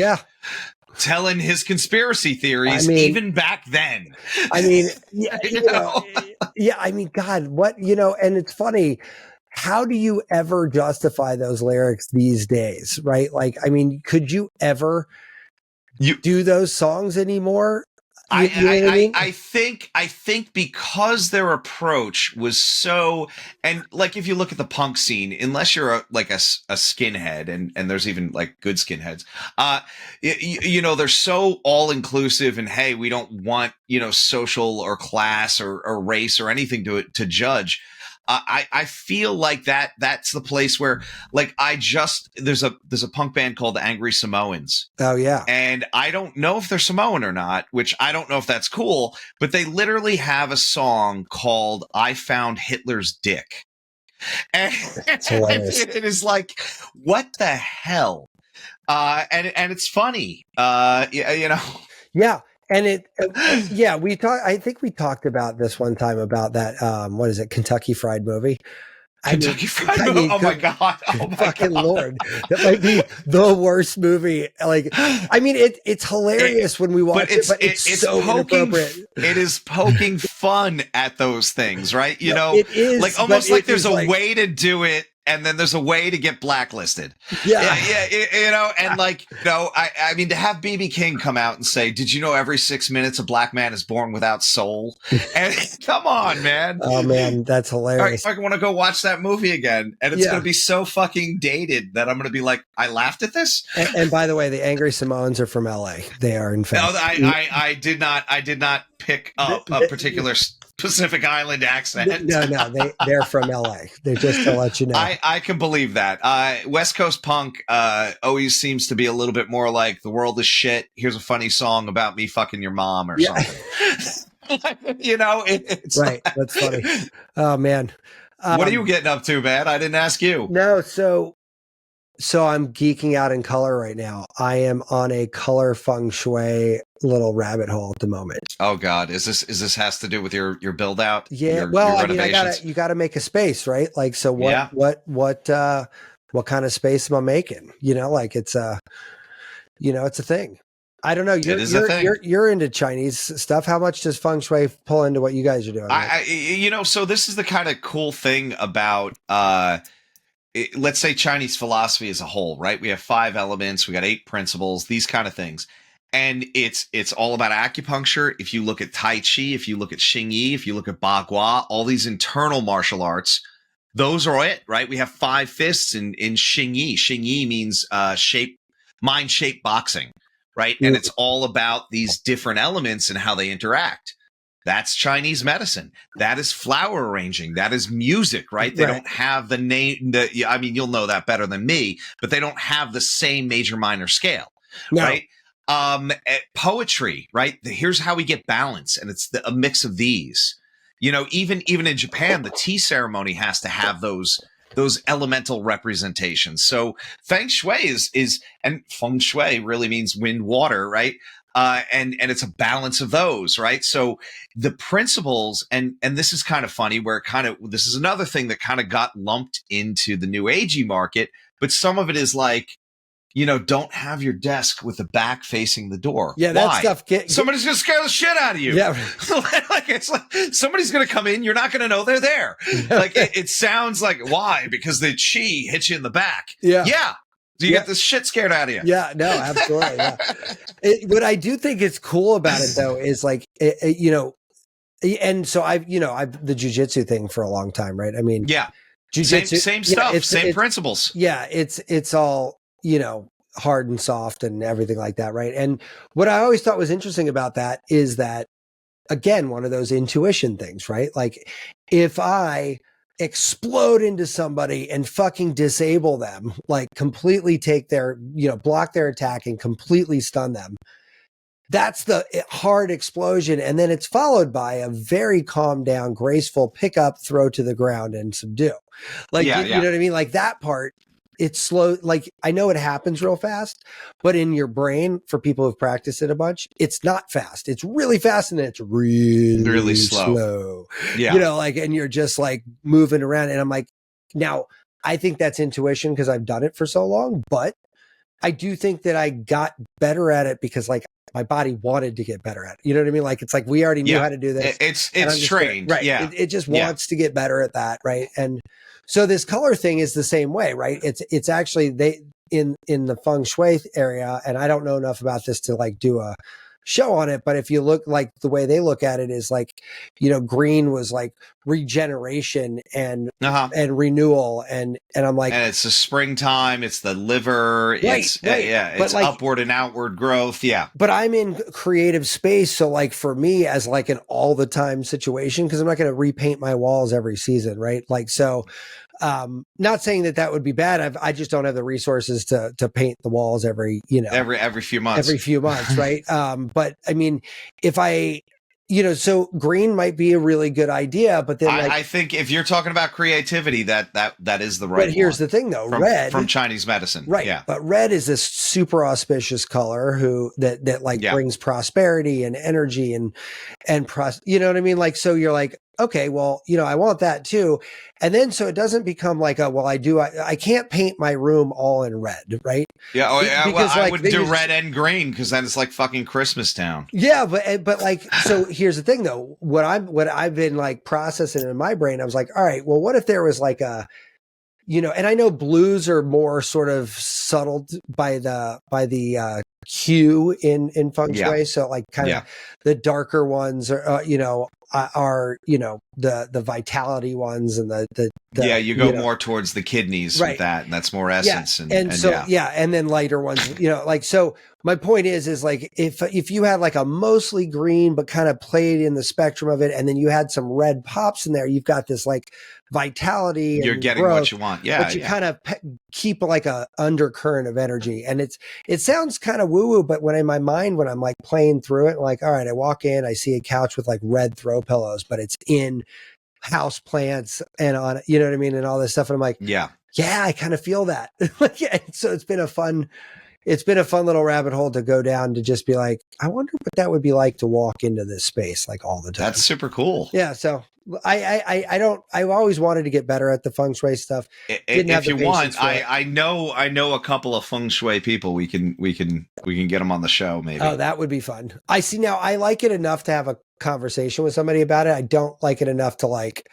telling his conspiracy theories, even back then. I mean, I mean, God, what and it's funny. How do you ever justify those lyrics these days, right? Like, I mean, could you ever do those songs anymore? I think because their approach was so, and like if you look at the punk scene, unless you're a skinhead, and there's even like good skinheads, they're so all inclusive, and hey, we don't want social or class or race or anything to judge. I feel like that's the place where, like, there's a punk band called the Angry Samoans. Oh yeah. And I don't know if they're Samoan or not, which I don't know if that's cool, but they literally have a song called I Found Hitler's Dick. And it is like, what the hell? And it's funny. Yeah. And I think we talked about this one time about that. What is it? Kentucky Fried Movie. Fried Movie. Oh my God. Fucking Lord. That might be the worst movie. Like, I mean, it's hilarious when we watch it, but it's so inappropriate. It is poking fun at those things, right? It is. Like almost like there's a way to do it. And then there's a way to get blacklisted. Yeah. I mean, to have BB King come out and say, did you know every 6 minutes a black man is born without soul? And come on, man. Oh, man, that's hilarious. I want to go watch that movie again. And it's going to be so fucking dated that I'm going to be like, I laughed at this. And by the way, the Angry Samoans are from LA. They are, in fact. No, I did not pick up a particular Pacific Island accent. No, they're from LA. They're just to let you know. I can believe that. West Coast punk always seems to be a little bit more like the world is shit. Here's a funny song about me fucking your mom or something. It's right. That's funny. Oh man. What are you getting up to, man? I didn't ask you. No, so I'm geeking out in color right now. I am on a color feng shui little rabbit hole at the moment. Oh God, is this has to do with your build out? Yeah, your you gotta make a space, right? Like, so what kind of space am I making? Like it's it's a thing. I don't know. You're into Chinese stuff. How much does feng shui pull into what you guys are doing? Right? So this is the kind of cool thing about let's say Chinese philosophy as a whole, right? We have 5 elements, we got 8 principles, these kind of things. And it's all about acupuncture. If you look at Tai Chi, if you look at Xing Yi, if you look at Bagua, all these internal martial arts, those are it, right? We have 5 fists in Xing Yi. Xing Yi means mind-shaped boxing, right? And it's all about these different elements and how they interact. That's Chinese medicine. That is flower arranging. That is music, right? They don't have the name. I mean, you'll know that better than me, but they don't have the same major minor scale, right? Poetry, right? Here's how we get balance, and it's a mix of these. Even in Japan, the tea ceremony has to have those elemental representations. So feng shui and feng shui really means wind, water, right? And it's a balance of those, right? So the principles, and this is kind of funny, where this is another thing that kind of got lumped into the new agey market, but some of it is like, don't have your desk with the back facing the door. Yeah, that stuff. Somebody's going to scare the shit out of you. Yeah. It's like somebody's going to come in. You're not going to know they're there. Like it sounds like, why? Because the chi hits you in the back. Yeah. Yeah. Do you get the shit scared out of you? Yeah, no, absolutely. Yeah. What I do think is cool about it, though, is like, and so I've the jujitsu thing for a long time, right? I mean, yeah, jujitsu, same stuff, same principles. Yeah, it's all, hard and soft and everything like that, right? And what I always thought was interesting about that is that, again, one of those intuition things, right? Like, if I explode into somebody and fucking disable them, like completely take their, block their attack and completely stun them, that's the hard explosion. And then it's followed by a very calm down, graceful pick up, throw to the ground and subdue. Like, you know what I mean? Like that part, it's slow. Like, I know it happens real fast, but in your brain, for people who've practiced it a bunch, it's not fast. It's really fast and it's really slow. Yeah. And you're just like moving around. And I'm like, now I think that's intuition because I've done it for so long, but I do think that I got better at it because like my body wanted to get better at it. You know what I mean? Like, it's like, we already knew how to do this. It's trained. Right. Yeah. It just wants to get better at that. Right. And so this color thing is the same way, right? It's actually in the feng shui area, and I don't know enough about this to like do a show on it. But if you look like the way they look at it is like, you know, green was like regeneration and renewal. And I'm like, and it's the springtime, it's the liver, it's it's like, upward and outward growth. Yeah. But I'm in creative space. So like for me as like an all the time situation, because I'm not going to repaint my walls every season. Right. Like, so not saying that would be bad. I just don't have the resources to paint the walls every few months. Right. But I mean, if I, you know, so green might be a really good idea, but then I think if you're talking about creativity, that is the right. But here's the thing though, red from Chinese medicine. Right. Yeah. But red is this super auspicious color that brings prosperity and energy and you know what I mean? Like, so you're like, okay, well, you know, I want that too. And then, so it doesn't become like I can't paint my room all in red. Right. Yeah. Oh yeah. Because, I would do red and green because then it's like fucking Christmas town. Yeah. But like, so here's the thing though, what I've been like processing in my brain, I was like, all right, well, what if there was like you know, and I know blues are more sort of subtle by the hue in feng shui. So like kind of the darker ones are, you know, the vitality ones and the you go more towards the kidneys with that, and that's more essence. And then lighter ones, you know, like, so my point is like if you had like a mostly green but kind of played in the spectrum of it, and then you had some red pops in there, you've got this like vitality. You're getting growth, what you want, but you kind of keep like a undercurrent of energy, and it sounds kind of woo woo, but when in my mind when I'm like playing through it, like, all right, I walk in, I see a couch with like red throw pillows, but it's in house plants and on, you know what I mean, and all this stuff, and I'm like, yeah, I kind of feel that. So it's been a fun little rabbit hole to go down, to just be like, I wonder what that would be like to walk into this space like all the time. That's super cool. Yeah. So I've always wanted to get better at the feng shui stuff. If you want, I know a couple of feng shui people. We can get them on the show maybe. Oh, that would be fun. I see now. I like it enough to have a conversation with somebody about it. I don't like it enough to like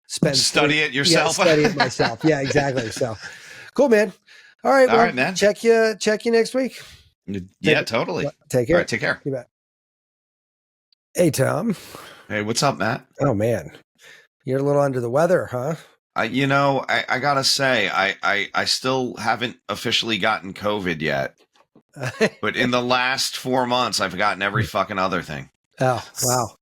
study it yourself. Yeah, study it myself. Yeah, exactly. So cool, man. All right, well, man. Check you next week. Totally. Take care. All right, take care. You bet. Hey, Tom. Hey, what's up, Matt? Oh man, you're a little under the weather, huh? You know, I gotta say, I still haven't officially gotten COVID yet, but in the last 4 months, I've gotten every fucking other thing. Oh wow.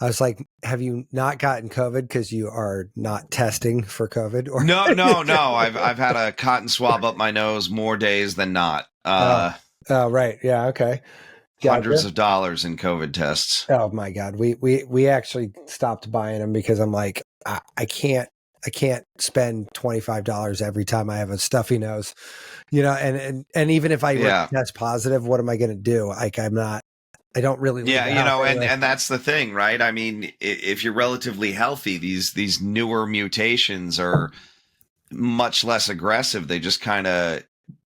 I was like, have you not gotten COVID because you are not testing for COVID? Or No. I've had a cotton swab up my nose more days than not. Oh, right. Yeah. Okay. Hundreds of dollars in COVID tests. Oh my God. We actually stopped buying them because I'm like, I can't spend $25 every time I have a stuffy nose, you know, and even if I test positive, what am I going to do? Like, I don't really. Yeah, you know, and that's the thing, right? I mean, if you're relatively healthy, these newer mutations are much less aggressive. They just kind of,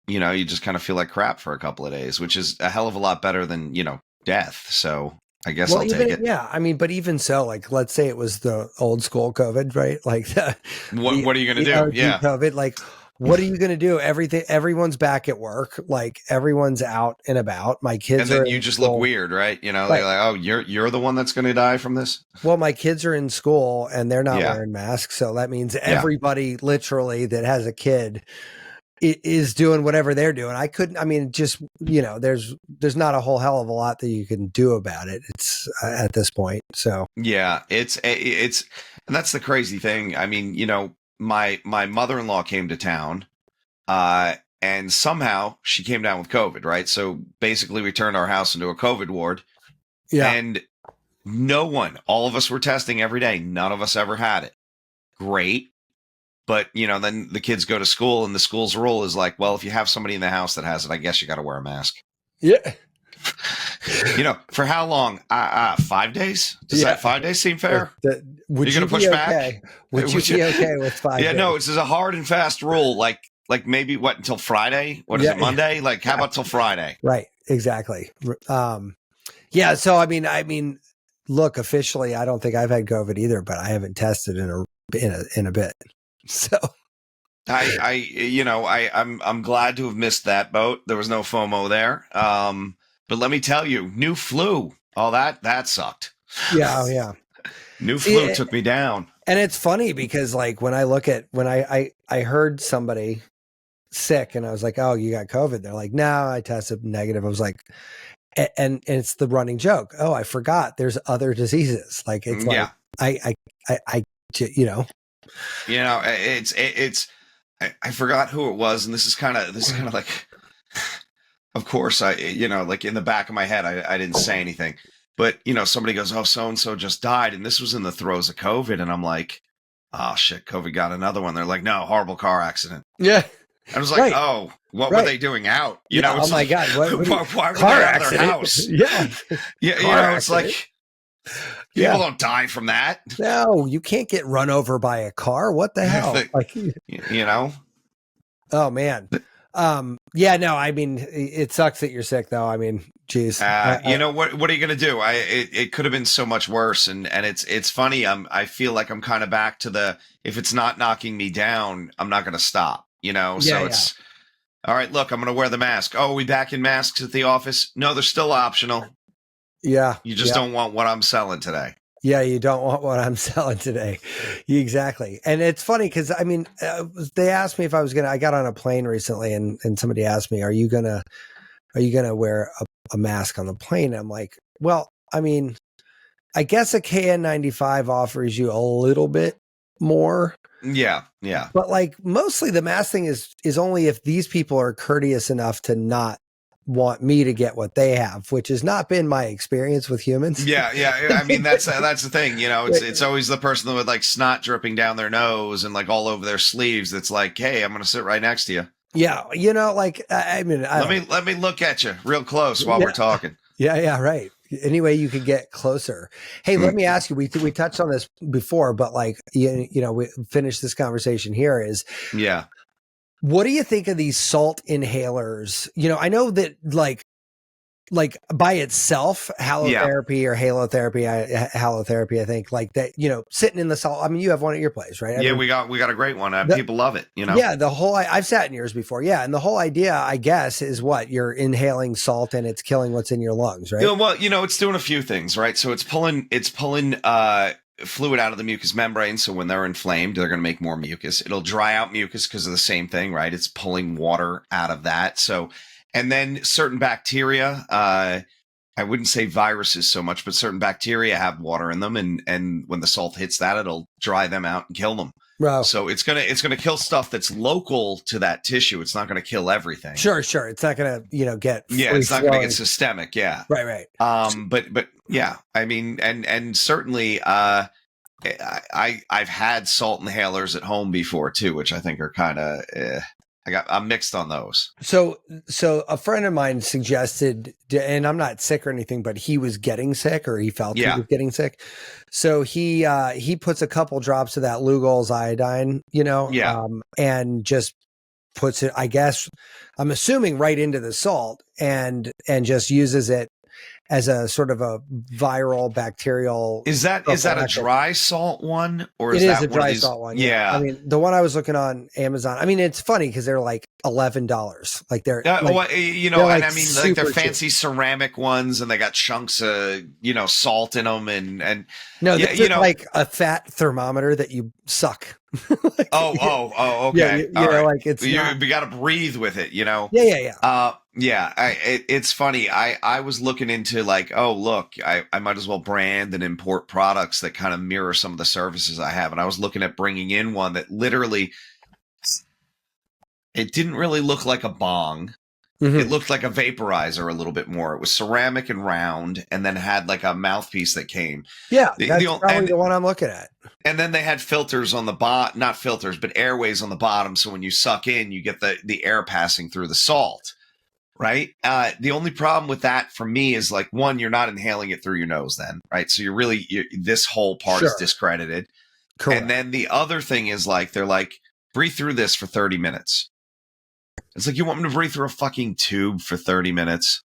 you know, you just kind of feel like crap for a couple of days, which is a hell of a lot better than, you know, death. So I guess I'll take it. Yeah, I mean, but even so, like, let's say it was the old school COVID, right? Like, what are you going to do? Yeah, COVID, like. What are you going to do? Everyone's back at work. Like everyone's out and about. My kids and then you just look weird, right? You know, they're like, oh, you're the one that's going to die from this. Well, my kids are in school and they're not wearing masks. So that means everybody literally that has a kid is doing whatever they're doing. Just, you know, there's not a whole hell of a lot that you can do about it. It's at this point. So yeah, it's, and that's the crazy thing. I mean, you know, my mother-in-law came to town, and somehow she came down with COVID, right? So basically we turned our house into a COVID ward. Yeah. And all of us were testing every day. None of us ever had it. Great. But, you know, then the kids go to school and the school's rule is like, well, if you have somebody in the house that has it, I guess you got to wear a mask. Yeah. You know, for how long? 5 days? Does that 5 days seem fair? Would you going to push back? Would you be okay with 5 days? Yeah, no, it's a hard and fast rule. Like maybe until Friday? What is it, Monday? Like, how about till Friday? Right, exactly. Yeah, so I mean, look, officially, I don't think I've had COVID either, but I haven't tested in a bit. So I'm glad to have missed that boat. There was no FOMO there. But let me tell you, new flu. Oh, that sucked. Yeah, oh, yeah. New flu took me down. And it's funny because like when I heard somebody sick and I was like, oh, you got COVID. They're like, no, I tested negative. I was like, and it's the running joke. Oh, I forgot there's other diseases. Like it's like, I I forgot who it was. And this is kind of like, of course like in the back of my head, I didn't say anything, but somebody goes, oh, so-and-so just died. And this was in the throes of COVID. And I'm like, oh shit, COVID got another one. They're like, no, horrible car accident. Yeah. I was like, oh, what were they doing out? Oh my God. Why were they out of their house? Yeah. Yeah. It's like, people don't die from that. No, you can't get run over by a car. What the hell? Oh man. Yeah, no, I mean, it sucks that you're sick though. I mean, geez. What are you going to do? It could have been so much worse. And it's funny. I feel like I'm kind of back to if it's not knocking me down, I'm not going to stop. It's all right. Look, I'm going to wear the mask. Oh, are we back in masks at the office? No, they're still optional. Yeah. You just don't want what I'm selling today. Yeah, you don't want what I'm selling today. Exactly. And it's funny because, I mean, they asked me if I was I got on a plane recently and somebody asked me, are you going to wear a mask on the plane? And I'm like, well, I mean, I guess a KN95 offers you a little bit more. Yeah. Yeah. But like mostly the mask thing is only if these people are courteous enough to not want me to get what they have, which has not been my experience with humans. Yeah. I mean, that's the thing, it's always the person with like snot dripping down their nose and like all over their sleeves. That's like, hey, I'm going to sit right next to you. Yeah. Like, I mean, let me look at you real close while we're talking. Yeah. Right. Any way you could get closer. Hey, let me ask you, we touched on this before, but like, we finished this conversation here is, what do you think of these salt inhalers? I know that like by itself, halotherapy or halotherapy, I think like that, sitting in the salt. I mean, you have one at your place, right? We got a great one. People love it, Yeah. I've sat in yours before. Yeah. And the whole idea, I guess, is what you're inhaling salt and it's killing what's in your lungs, right? Well, it's doing a few things, right? So it's pulling fluid out of the mucous membrane. So when they're inflamed, they're going to make more mucus. It'll dry out mucus because of the same thing, right? It's pulling water out of that. So, and then certain bacteria, I wouldn't say viruses so much, but certain bacteria have water in them. And when the salt hits that, it'll dry them out and kill them. Wow. So it's gonna kill stuff that's local to that tissue. It's not gonna kill everything. Sure. It's not gonna get it's not gonna get systemic. Yeah. Right. But yeah, I mean, and certainly I've had salt inhalers at home before too, which I think are kind of I'm mixed on those. So a friend of mine suggested, and I'm not sick or anything, but he was getting sick or he felt he was getting sick. So he puts a couple drops of that Lugol's iodine, and just puts it, I guess, I'm assuming right into the salt and just uses it as a sort of a viral bacterial. Is that a dry salt one or is that a dry salt one? Yeah. I mean, the one I was looking on Amazon, I mean, it's funny because they're like $11. Like they're, and I mean, like they're fancy ceramic ones and they got chunks of, salt in them and no, like a fat thermometer that you suck. Okay. Yeah, like it's we got to breathe with it, Yeah. It's funny. I was looking into like, oh, look, I might as well brand and import products that kind of mirror some of the services I have. And I was looking at bringing in one that literally, it didn't really look like a bong. Mm-hmm. It looked like a vaporizer a little bit more. It was ceramic and round and then had like a mouthpiece that came. Yeah, that's probably the one I'm looking at. And then they had filters on the bottom, not filters, but airways on the bottom. So when you suck in, you get the air passing through the salt. Right. The only problem with that for me is like, one, you're not inhaling it through your nose then. Right. So this whole part is discredited. Correct. And then the other thing is like, they're like, breathe through this for 30 minutes. It's like, you want me to breathe through a fucking tube for 30 minutes?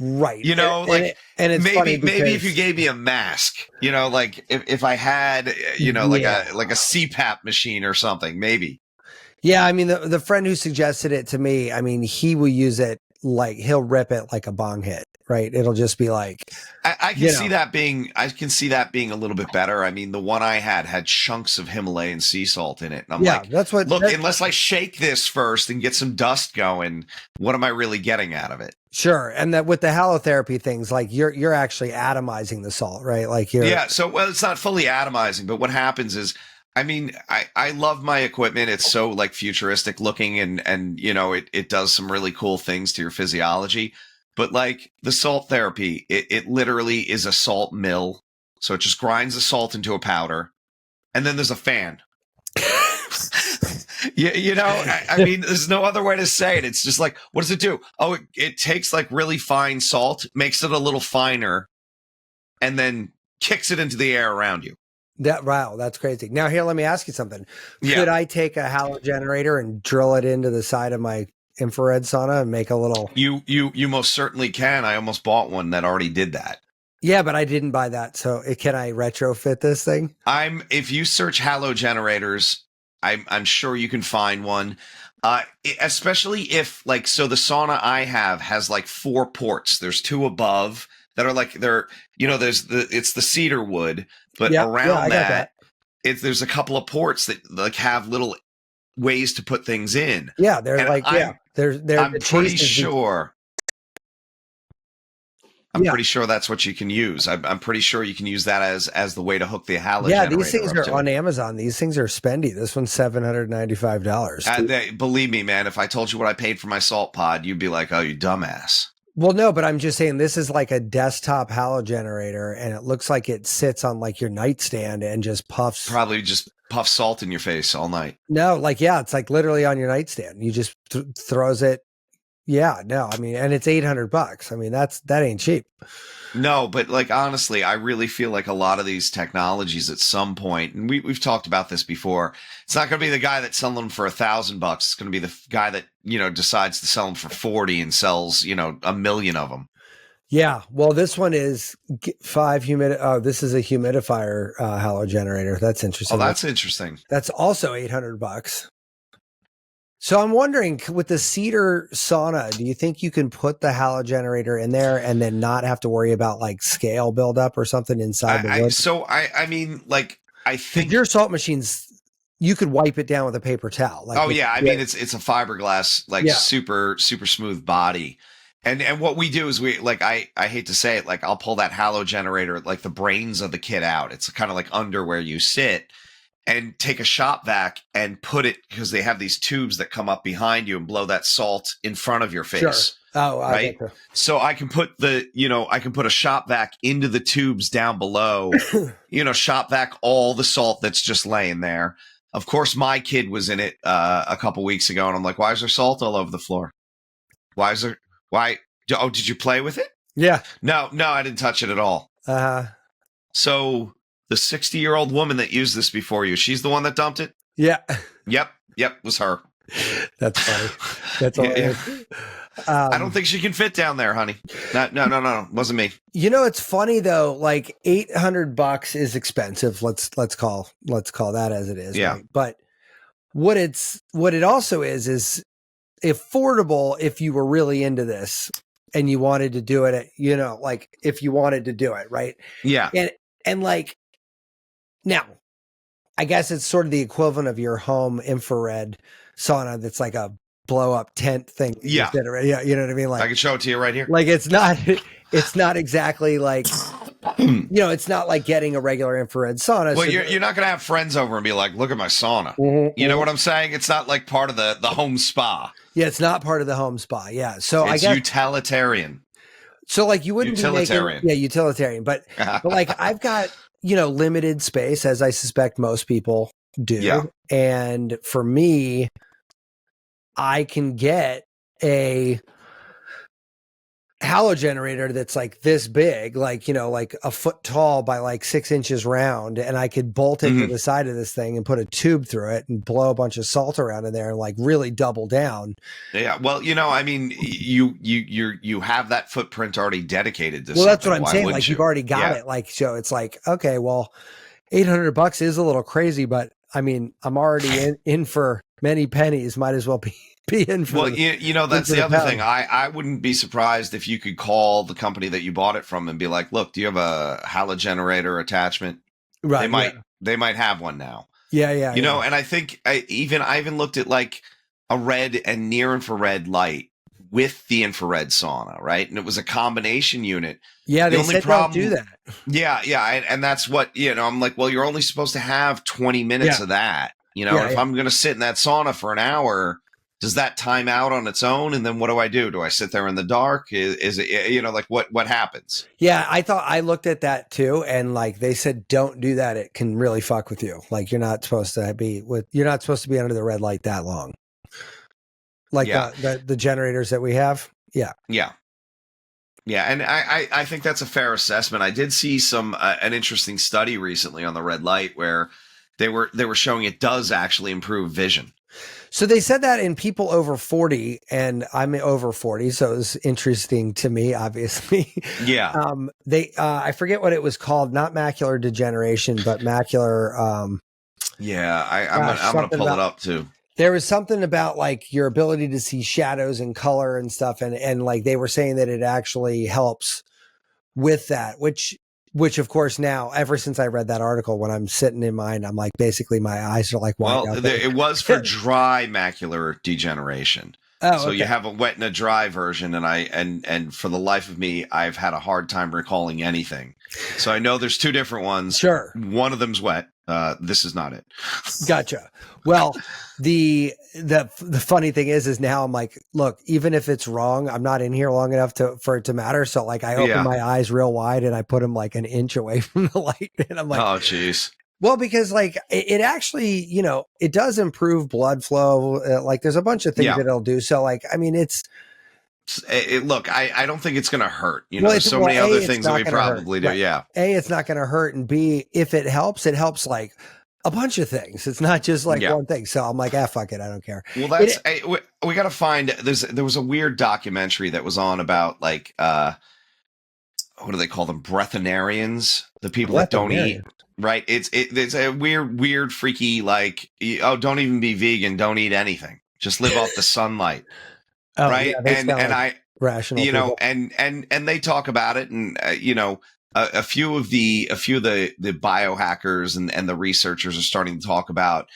Right. And it's maybe if you gave me a mask, like if I had, like a CPAP machine or something, maybe. Yeah, I mean, the friend who suggested it to me, I mean, he will use it he'll rip it like a bong hit, right? It'll just be like, I can see that being a little bit better. I mean, the one I had chunks of Himalayan sea salt in it. And I'm like, unless I shake this first and get some dust going, what am I really getting out of it? Sure. And that with the halotherapy things, like you're actually atomizing the salt, right? Like it's not fully atomizing, but what happens is, I mean, I love my equipment. It's so like futuristic looking and you know, it does some really cool things to your physiology. But like the salt therapy, it literally is a salt mill. So it just grinds the salt into a powder. And then there's a fan. You know, I mean, there's no other way to say it. It's just like, what does it do? Oh, it takes like really fine salt, makes it a little finer, and then kicks it into the air around you. Wow, that's crazy. Now here, let me ask you something. Could I take a halo generator and drill it into the side of my infrared sauna and make a little? You most certainly can. I almost bought one that already did that. Yeah, but I didn't buy that. So can I retrofit this thing? If you search halo generators, I'm sure you can find one. Especially if the sauna I have has like 4 ports. There's 2 above that are like it's the cedar wood, but around that. There's a couple of ports that like have little ways to put things in. Yeah, they're I'm pretty sure. I'm pretty sure that's what you can use. I'm pretty sure you can use that as the way to hook the halo generator. Yeah, these things are on Amazon. These things are spendy. This one's $795. Believe me, man, if I told you what I paid for my salt pod, you'd be like, oh, you dumbass. Well, no, but I'm just saying this is like a desktop halo generator, and it looks like it sits on like your nightstand and just puffs. Probably just puffs salt in your face all night. No, it's like literally on your nightstand. You just throws it. Yeah, no, I mean, and it's $800. I mean, that ain't cheap. No, but like honestly, I really feel like a lot of these technologies at some point, and we've talked about this before, it's not going to be the guy that's selling them for $1,000. It's going to be the guy that, you know, decides to sell them for 40 and sells, you know, 1 million of them. Yeah. Well, this one is 5 this is a humidifier halo generator. That's interesting. Oh, that's interesting. That's also $800. So I'm wondering, with the cedar sauna, do you think you can put the halo generator in there and then not have to worry about like scale buildup or something inside the wood? I mean, like, I think your salt machines, you could wipe it down with a paper towel. Like I mean, it's a fiberglass, super, super smooth body. And what we do is I hate to say it, like I'll pull that halo generator, like the brains of the kit out. It's kind of like under where you sit. And take a shop vac and put it, because they have these tubes that come up behind you and blow that salt in front of your face. Sure. Oh, right. So I can put a shop vac into the tubes down below, shop vac all the salt that's just laying there. Of course, my kid was in it a couple weeks ago, and I'm like, why is there salt all over the floor? Why? Did you play with it? Yeah. No, I didn't touch it at all. So the 60-year-old woman that used this before you, she's the one that dumped it? Yeah. Yep, was her. That's funny. That's all. Yeah. I don't think she can fit down there, honey. No, wasn't me. You know, it's funny though, like $800 is expensive. Let's call that as it is. Yeah. Right? But what it also is affordable if you were really into this and you wanted to do it, like if you wanted to do it, right? Yeah. And like, now, I guess it's sort of the equivalent of your home infrared sauna that's like a blow up tent thing. Yeah. Yeah. You know what I mean? Like, I can show it to you right here. Like, it's not exactly like, it's not like getting a regular infrared sauna. Well, you're not going to have friends over and be like, look at my sauna. Mm-hmm, you know what I'm saying? It's not like part of the home spa. Yeah. It's not part of the home spa. Yeah. So it's utilitarian. So like you wouldn't utilitarian. Be making, utilitarian, but like I've got, limited space, as I suspect most people do. Yeah. And for me, I can get a halo generator that's like this big, like a foot tall by like 6 inches round. And I could bolt it to the side of this thing and put a tube through it and blow a bunch of salt around in there and like really double down. Yeah. Well, I mean, you have that footprint already dedicated to. Well, that's what I'm saying. Like you've already got it. Like, so it's like, okay, well, $800 is a little crazy, but I mean, I'm already in for many pennies. Might as well be in for. Well, that's the other thing. I wouldn't be surprised if you could call the company that you bought it from and be like, "Look, do you have a halogenerator attachment?" Right. They might have one now. Yeah. And I think I even looked at like a red and near infrared light with the infrared sauna, right? And it was a combination unit. Yeah, they said don't do that. Yeah, and that's what, I'm like, well, you're only supposed to have 20 minutes of that. If I'm going to sit in that sauna for an hour, does that time out on its own? And then what do I do? Do I sit there in the dark? Is it, like what happens? Yeah, I looked at that too. And like they said, don't do that. It can really fuck with you. Like you're not supposed to be under the red light that long. Like the generators that we have. Yeah. Yeah. Yeah. And I think that's a fair assessment. I did see an interesting study recently on the red light where they were showing it does actually improve vision. So they said that in people over 40, and I'm over 40, so it was interesting to me, obviously. Yeah. I forget what it was called, not macular degeneration, but macular. I'm going to pull it up too. There was something about like your ability to see shadows and color and stuff, and like they were saying that it actually helps with that, which of course now, ever since I read that article, when I'm sitting in mine, I'm like, basically my eyes are like wide. Well, it was for dry macular degeneration. Oh, so you have a wet and a dry version, and for the life of me, I've had a hard time recalling anything. So I know there's two different ones. Sure. One of them's wet. This is not it. Gotcha. Well, the funny thing is now I'm like, look, even if it's wrong, I'm not in here long enough for it to matter. So like I open my eyes real wide and I put them like an inch away from the light, and I'm like, oh geez. Well, because like it actually, it does improve blood flow. Like there's a bunch of things that it'll do. So like, I mean, look, I don't think it's going to hurt. There's so many other things that we probably do. Right. Yeah. A, it's not going to hurt. And B, if it helps like a bunch of things. It's not just like one thing. So I'm like, fuck it. I don't care. Well, we got to find, there was a weird documentary that was on about like, what do they call them? Breatharians, the people that don't eat. Right. It's a weird, freaky, like, don't even be vegan. Don't eat anything. Just live off the sunlight. Oh, right. Yeah, and I, rational, people. and they talk about it, and a few of the biohackers and the researchers are starting to talk about,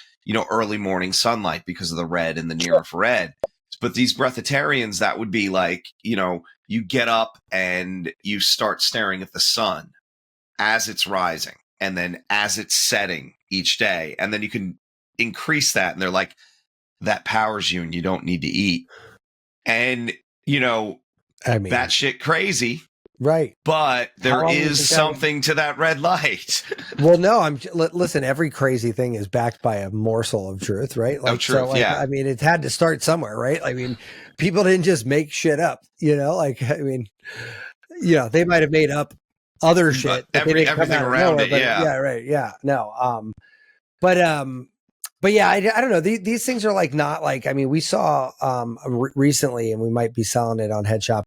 early morning sunlight because of the red and the near infrared. But these breatharians, that would be like, you get up and you start staring at the sun as it's rising and then as it's setting each day. And then you can increase that. And they're like, that powers you and you don't need to eat. And, I mean, that shit crazy. Right. But there is something to that red light. Well, no, listen, every crazy thing is backed by a morsel of truth, right? Like, of truth, so, like, yeah. I mean, it had to start somewhere, right? I mean, people didn't just make shit up, like, I mean, they might have made up other shit. Everything around it, yeah. Yeah, right, yeah. No, but yeah, I don't know. These things are like not like, I mean, we saw recently, and we might be selling it on Headshop,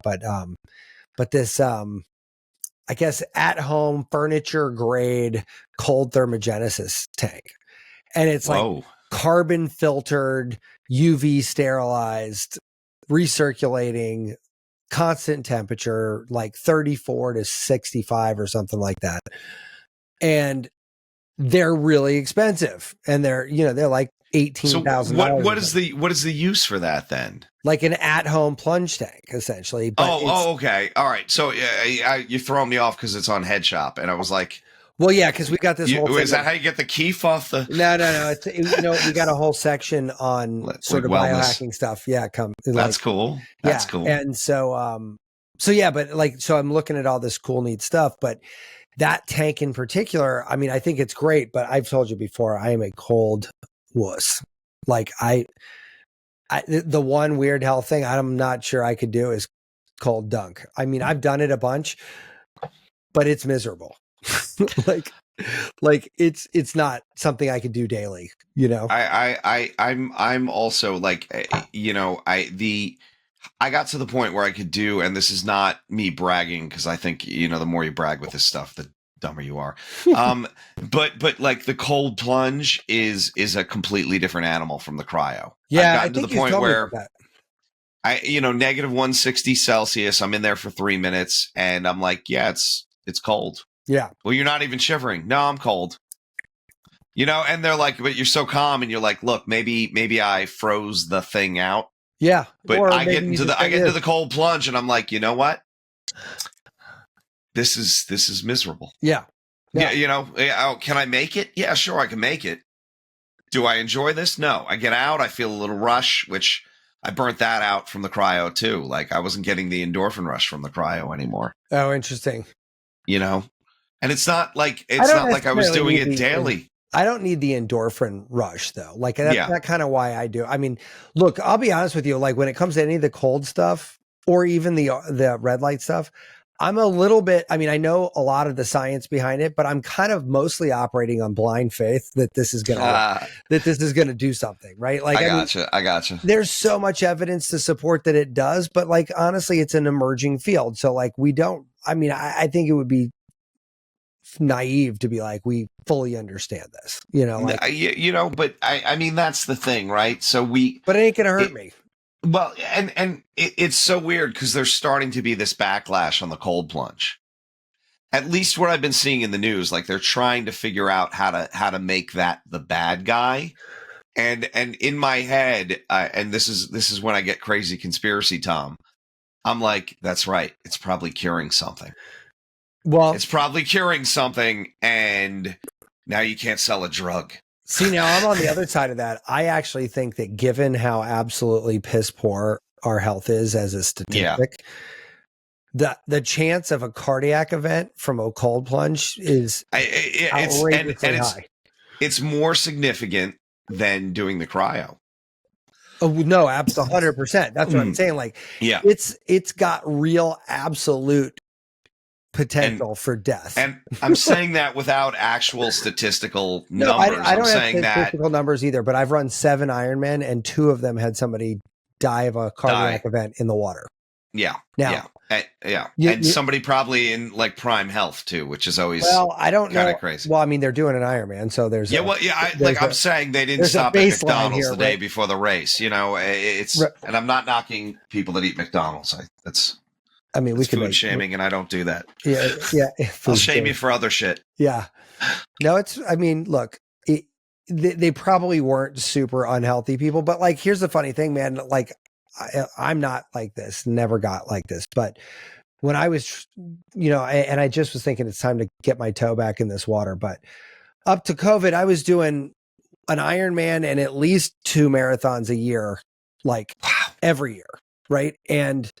but this, I guess, at home furniture grade cold thermogenesis tank. And it's like carbon filtered, UV sterilized, recirculating, constant temperature, like 34 to 65 or something like that. And they're really expensive, and they're like $18,000. So what is the use for that then? Like an at-home plunge tank, essentially. But okay, all right. So you're throwing me off because it's on Headshop, and I was like, well, yeah, because we got this whole thing. Is that how you get the keef off the? No. It's we got a whole section on sort of biohacking stuff. Yeah, that's cool. That's cool. And so yeah, but like, so I'm looking at all this cool, neat stuff, but that tank in particular, I mean, I think it's great, but I've told you before, I am a cold wuss. Like the one weird hell thing I'm not sure I could do is cold dunk. I mean, I've done it a bunch, but it's miserable. like it's not something I could do daily, I'm also like, I got to the point where I could do, and this is not me bragging, because I think, the more you brag with this stuff, dumber you are. But like the cold plunge is a completely different animal from the cryo. Yeah, I've gotten to the point where negative 160 Celsius, I'm in there for 3 minutes and I'm like, yeah, it's cold. Yeah. Well, you're not even shivering. No, I'm cold. And they're like, but you're so calm, and you're like, look, maybe I froze the thing out. Yeah. But I get into the cold plunge and I'm like, you know what? This is miserable. Yeah. Can I make it? Yeah, sure, I can make it. Do I enjoy this? No. I get out, I feel a little rush, which I burnt that out from the cryo too. Like I wasn't getting the endorphin rush from the cryo anymore. Oh, interesting. And it's not like I was doing it daily. I don't need the endorphin rush though. Like that's kind of why I do. I mean, look, I'll be honest with you. Like when it comes to any of the cold stuff or even the red light stuff, I'm a little bit, I mean, I know a lot of the science behind it, but I'm kind of mostly operating on blind faith that this is going to do something, right? Like, I gotcha. There's so much evidence to support that it does, but like, honestly, it's an emerging field. So like, I think it would be naive to be like, we fully understand this, but I mean, that's the thing, right? But it ain't going to hurt me. Well, and it's so weird because there's starting to be this backlash on the cold plunge. At least what I've been seeing in the news, like they're trying to figure out how to make that the bad guy. And in my head, and this is when I get crazy conspiracy, Tom. I'm like, that's right. It's probably curing something. Well, it's probably curing something, and now you can't sell a drug. See, now I'm on the other side of that. I actually think that given how absolutely piss poor our health is as a statistic, the chance of a cardiac event from a cold plunge is outrageously high. It's more significant than doing the cryo. Oh no, absolutely 100%. That's what I'm saying. Like, it's got real absolute potential for death. And I'm saying that without actual statistical numbers. I don't have statistical numbers either, but I've run 7 Ironman and 2 of them had somebody die of a cardiac event in the water. Yeah. Now, and somebody probably in like prime health too, which is always I don't know. Kind of crazy. Well, I mean, they're doing an Ironman, so there's I'm saying they didn't stop at McDonald's the day before the race. It's and I'm not knocking people that eat McDonald's. We can food shaming, and I don't do that. Yeah. I'll shame you for other shit. Yeah. No, look, they probably weren't super unhealthy people, but like, here's the funny thing, man. Like, I'm not like this, never got like this, but when I was, and I just was thinking it's time to get my toe back in this water, but up to COVID, I was doing an Ironman and at least 2 marathons a year, like every year. Right. And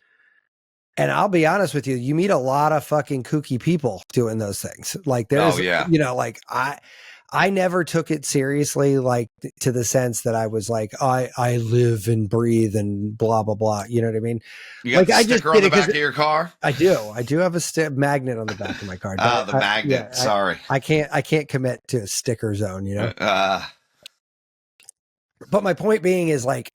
I'll be honest with you, you meet a lot of fucking kooky people doing those things. Like there's, like I never took it seriously, like to the sense that I was like, I live and breathe and blah, blah, blah. You know what I mean? You got the sticker on the back of your car? I do. I do have a magnet on the back of my car. The magnet. Sorry. I can't commit to a sticker zone, But my point being is like,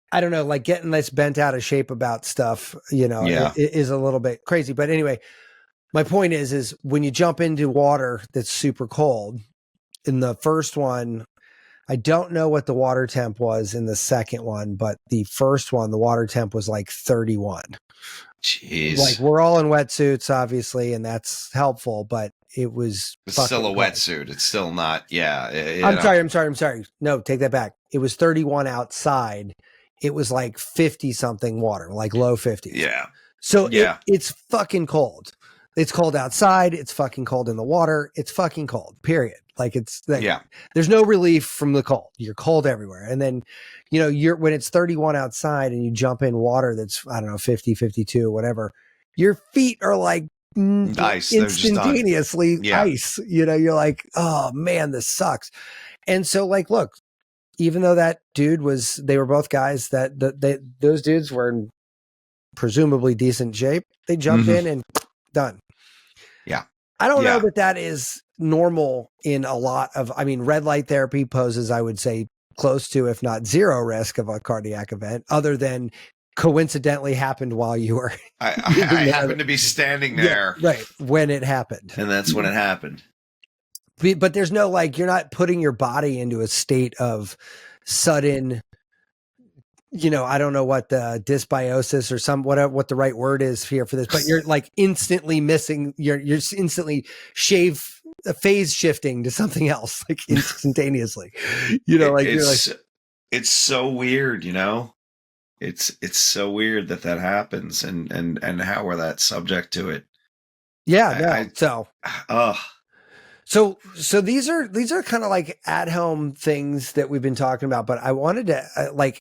I don't know, like getting this bent out of shape about stuff, is a little bit crazy. But anyway, my point is when you jump into water that's super cold, in the first one, I don't know what the water temp was in the second one, but the first one, the water temp was like 31. Jeez. Like we're all in wetsuits, obviously, and that's helpful, but it's still a wetsuit. It's still not. Yeah. I'm sorry. No, take that back. It was 31 outside. It was like 50 something water, like low 50s. Yeah. So it's fucking cold. It's cold outside. It's fucking cold in the water. It's fucking cold, period. Like there's no relief from the cold. You're cold everywhere. And then, when it's 31 outside and you jump in water that's, I don't know, 50, 52, whatever, your feet are like ice. Instantaneously ice. You're like, oh man, this sucks. And so like, look, even though that dude they were both guys those dudes were in presumably decent shape. They jumped in and done. Yeah. I don't know that is normal in a lot of, red light therapy poses, I would say, close to, if not zero risk of a cardiac event, other than coincidentally happened while you were. I happened to be standing there, right when it happened, and that's when it happened. But there's no like you're not putting your body into a state of sudden. I don't know what the dysbiosis or what the right word is here for this, but you're like instantly missing. You're instantly phase shifting to something else, like instantaneously. It's so weird, It's so weird that happens, and how we're that subject to it. Yeah, So these are kind of like at home things that we've been talking about, but I wanted to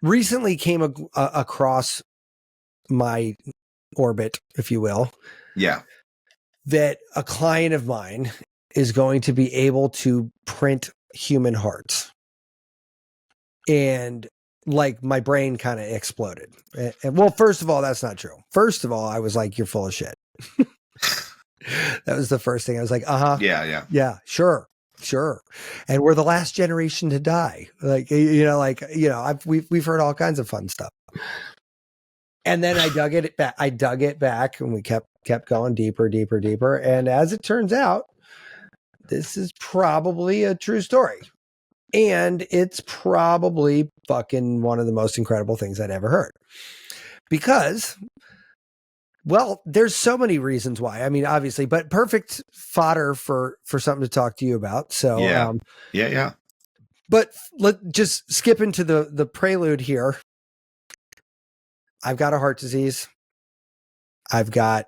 recently came across my orbit, if you will. Yeah. That a client of mine is going to be able to print human hearts. And like my brain kind of exploded. And well, first of all, that's not true. First of all, I was like, you're full of shit. That was the first thing. I was like, yeah, sure. And we're the last generation to die. We've heard all kinds of fun stuff. And then I dug it back and we kept going deeper. And as it turns out, this is probably a true story. And it's probably fucking one of the most incredible things I'd ever heard. Because, well, there's so many reasons why. I mean, obviously, but perfect fodder for something to talk to you about. So, yeah. But let's just skip into the prelude here. I've got a heart disease. I've got,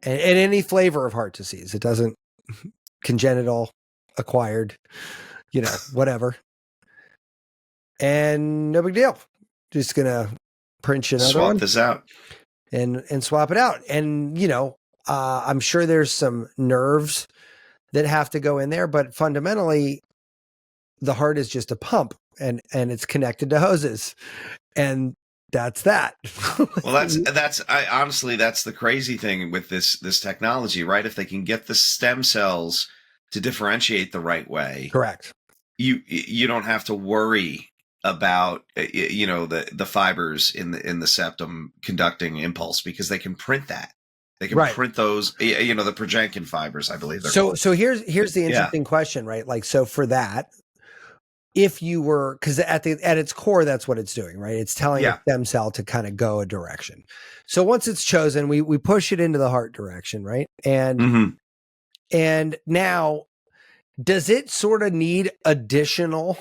and any flavor of heart disease. It doesn't congenital, acquired, whatever. And no big deal. Just gonna print you another one. Swap this out. And swap it out. And, I'm sure there's some nerves that have to go in there, but fundamentally the heart is just a pump and it's connected to hoses. And that's that. Well, honestly, that's the crazy thing with this technology, right? If they can get the stem cells to differentiate the right way. Correct. You don't have to worry about the fibers in the septum conducting impulse, because they can print that. They can print those, the Progenkin fibers, I believe. So here's the interesting question, right? Like, so for that, if you were, because at its core, that's what it's doing, right? It's telling a stem cell to kind of go a direction. So once it's chosen, we push it into the heart direction, right? And and now, does it sort of need additional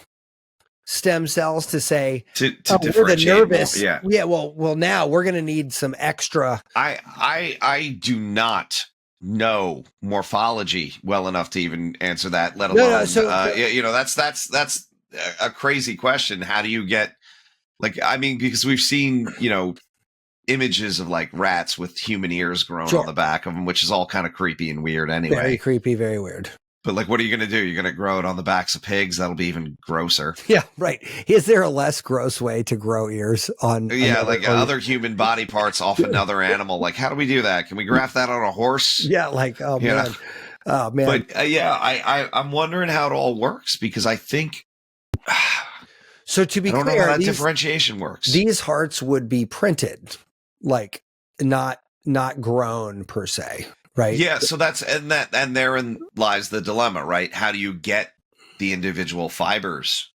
stem cells to say to we're the nervous? Well, now we're going to need some extra. I do not know morphology well enough to even answer that, let alone that's a crazy question. How do you get, because we've seen images of like rats with human ears grown on the back of them, which is all kind of creepy and weird anyway. Very creepy, very weird. But like, what are you going to do? You're going to grow it on the backs of pigs? That'll be even grosser. Yeah, right. Is there a less gross way to grow ears on? Other human body parts off another animal? Like, how do we do that? Can we graft that on a horse? Yeah, man. Oh man. But I'm wondering how it all works, because I think. So to be clear, I don't know how that differentiation works. These hearts would be printed, like not grown per se. Right. Yeah. So and therein lies the dilemma, right? How do you get the individual fibers?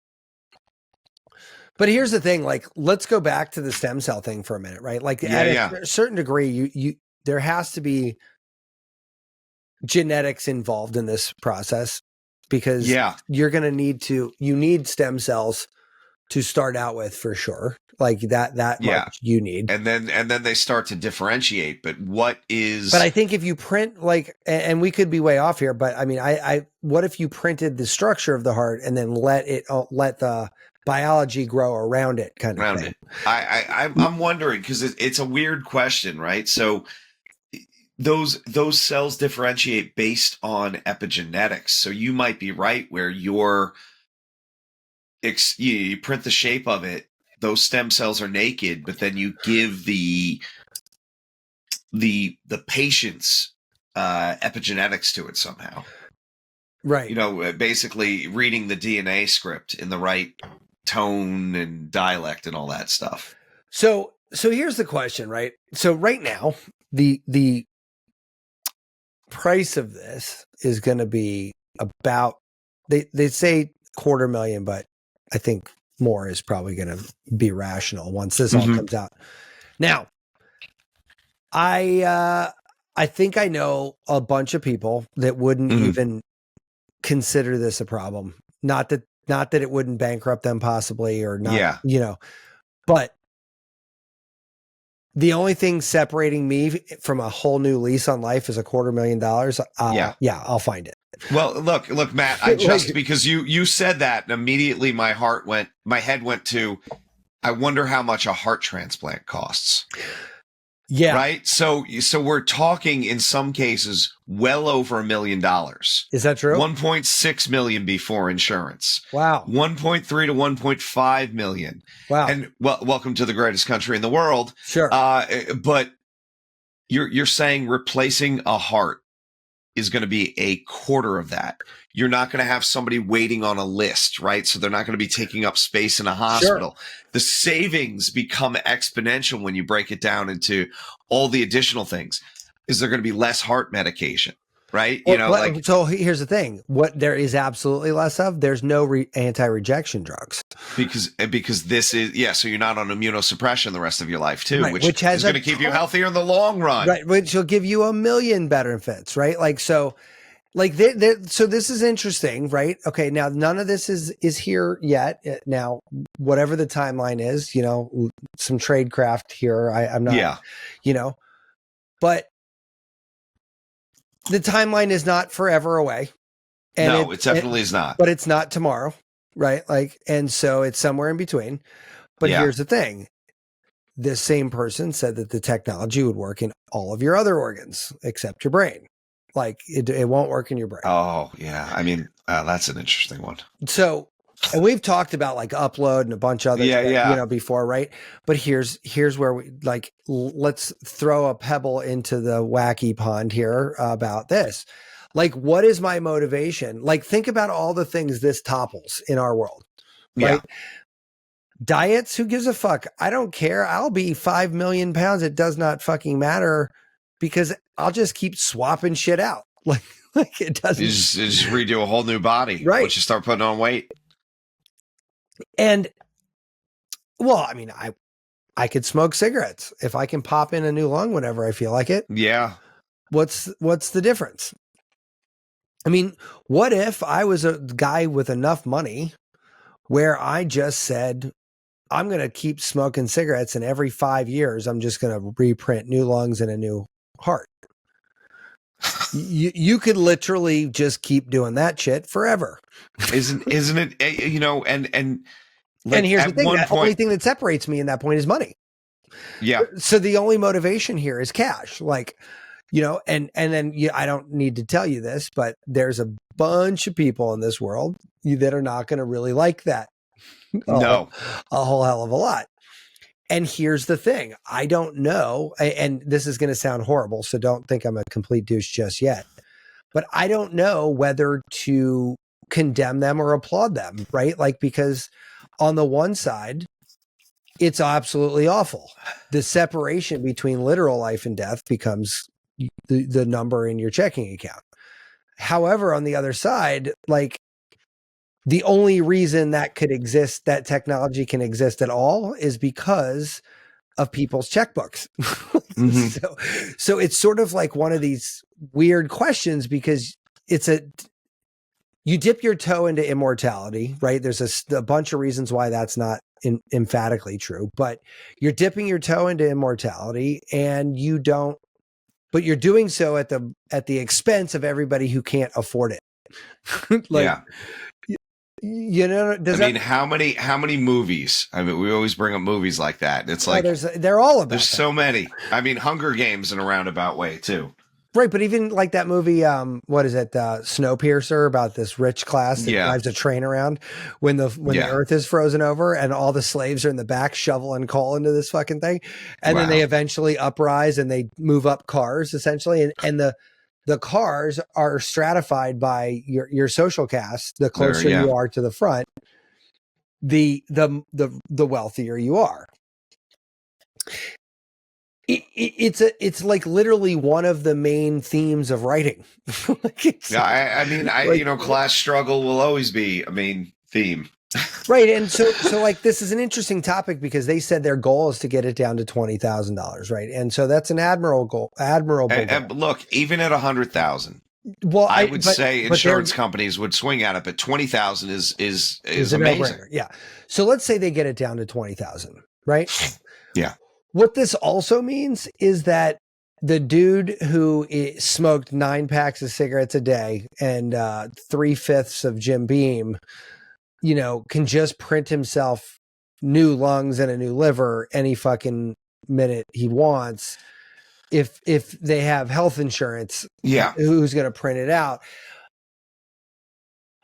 But here's the thing, like, let's go back to the stem cell thing for a minute, right? Like at a certain degree, there has to be genetics involved in this process, because you're going to need stem cells to start out with, for sure. Like that much you need. And then they start to differentiate. But what is, but I think if you print, like, and we could be way off here, but I mean, what if you printed the structure of the heart and then let the biology grow around it kind of thing? I'm wondering, because it's a weird question, right? So those cells differentiate based on epigenetics. So you might be right where you print the shape of it, those stem cells are naked, but then you give the patient's epigenetics to it somehow. Right. Basically reading the DNA script in the right tone and dialect and all that stuff. So here's the question, right? So right now, the price of this is going to be about, they say $250,000, but I think more is probably going to be rational once this all comes out. Now, I think I know a bunch of people that wouldn't even consider this a problem. Not that it wouldn't bankrupt them possibly, or not, but the only thing separating me from a whole new lease on life is $250,000. Yeah, I'll find it. Well, look, Matt, because you said that, and immediately my head went to, I wonder how much a heart transplant costs. Yeah. Right. So we're talking in some cases well over $1 million. Is that true? 1.6 million before insurance. Wow. 1.3 to 1.5 million. Wow. And welcome to the greatest country in the world. Sure. But you're saying replacing a heart is going to be a quarter of that. You're not going to have somebody waiting on a list, right? So they're not going to be taking up space in a hospital. Sure. The savings become exponential when you break it down into all the additional things. Is there going to be less heart medication, right? So here's the thing. What there is absolutely less of, there's no anti-rejection drugs. Because this is, so you're not on immunosuppression the rest of your life too, right, which is going to keep you healthier in the long run. Right, which will give you 1 million benefits, right? So this is interesting, right? Okay, now none of this is here yet. Now, whatever the timeline is, some tradecraft here. I'm not, but the timeline is not forever away. And it definitely is not. But it's not tomorrow, right? And so it's somewhere in between. But here's the thing. This same person said that the technology would work in all of your other organs except your brain. Like it won't work in your brain. Oh, yeah. I mean, that's an interesting one. So, and we've talked about like Upload and a bunch of others, before, right? But here's where we let's throw a pebble into the wacky pond here about this. Like, what is my motivation? Like, think about all the things this topples in our world, right? Yeah. Diets, who gives a fuck? I don't care. I'll be 5 million pounds. It does not fucking matter, because I'll just keep swapping shit out. Like it doesn't. You just redo a whole new body, right? Once you start putting on weight. And well, I mean, I could smoke cigarettes if I can pop in a new lung whenever I feel like it. Yeah. What's the difference? I mean, what if I was a guy with enough money where I just said, I'm going to keep smoking cigarettes, and every 5 years, I'm just going to reprint new lungs and a new heart. You could literally just keep doing that shit forever. Isn't it? And here's the thing: the only thing that separates me in that point is money. Yeah. So the only motivation here is cash. And then I don't need to tell you this, but there's a bunch of people in this world that are not going to really like that. No, a whole hell of a lot. And here's the thing. I don't know. And this is going to sound horrible, so don't think I'm a complete douche just yet, but I don't know whether to condemn them or applaud them. Right. Because on the one side, it's absolutely awful. The separation between literal life and death becomes the number in your checking account. However, on the other side, the only reason that technology can exist at all is because of people's checkbooks. Mm-hmm. So it's sort of like one of these weird questions, because you dip your toe into immortality, right? There's a bunch of reasons why that's not emphatically true, but you're dipping your toe into immortality, and but you're doing so at the expense of everybody who can't afford it. Yeah. How many movies? I mean, we always bring up movies like that. It's they're all about. There's so many. I mean, Hunger Games in a roundabout way too. Right, but even like that movie, what is it, Snowpiercer, about this rich class that drives a train around when the earth is frozen over, and all the slaves are in the back shoveling coal into this fucking thing, and then they eventually uprise and they move up cars essentially, and the cars are stratified by your social caste. The closer you are to the front, the wealthier you are. It's like literally one of the main themes of writing. I mean, class struggle will always be a main theme. Right. And so like, this is an interesting topic because they said their goal is to get it down to $20,000. Right. And so that's an admirable goal. And look, even at 100,000, well, I would say insurance companies would swing at it, but 20,000 is amazing. Yeah. So let's say they get it down to 20,000, right? Yeah. What this also means is that the dude who smoked 9 packs of cigarettes a day and 3/5 of Jim Beam, can just print himself new lungs and a new liver any fucking minute he wants. If they have health insurance, who's going to print it out?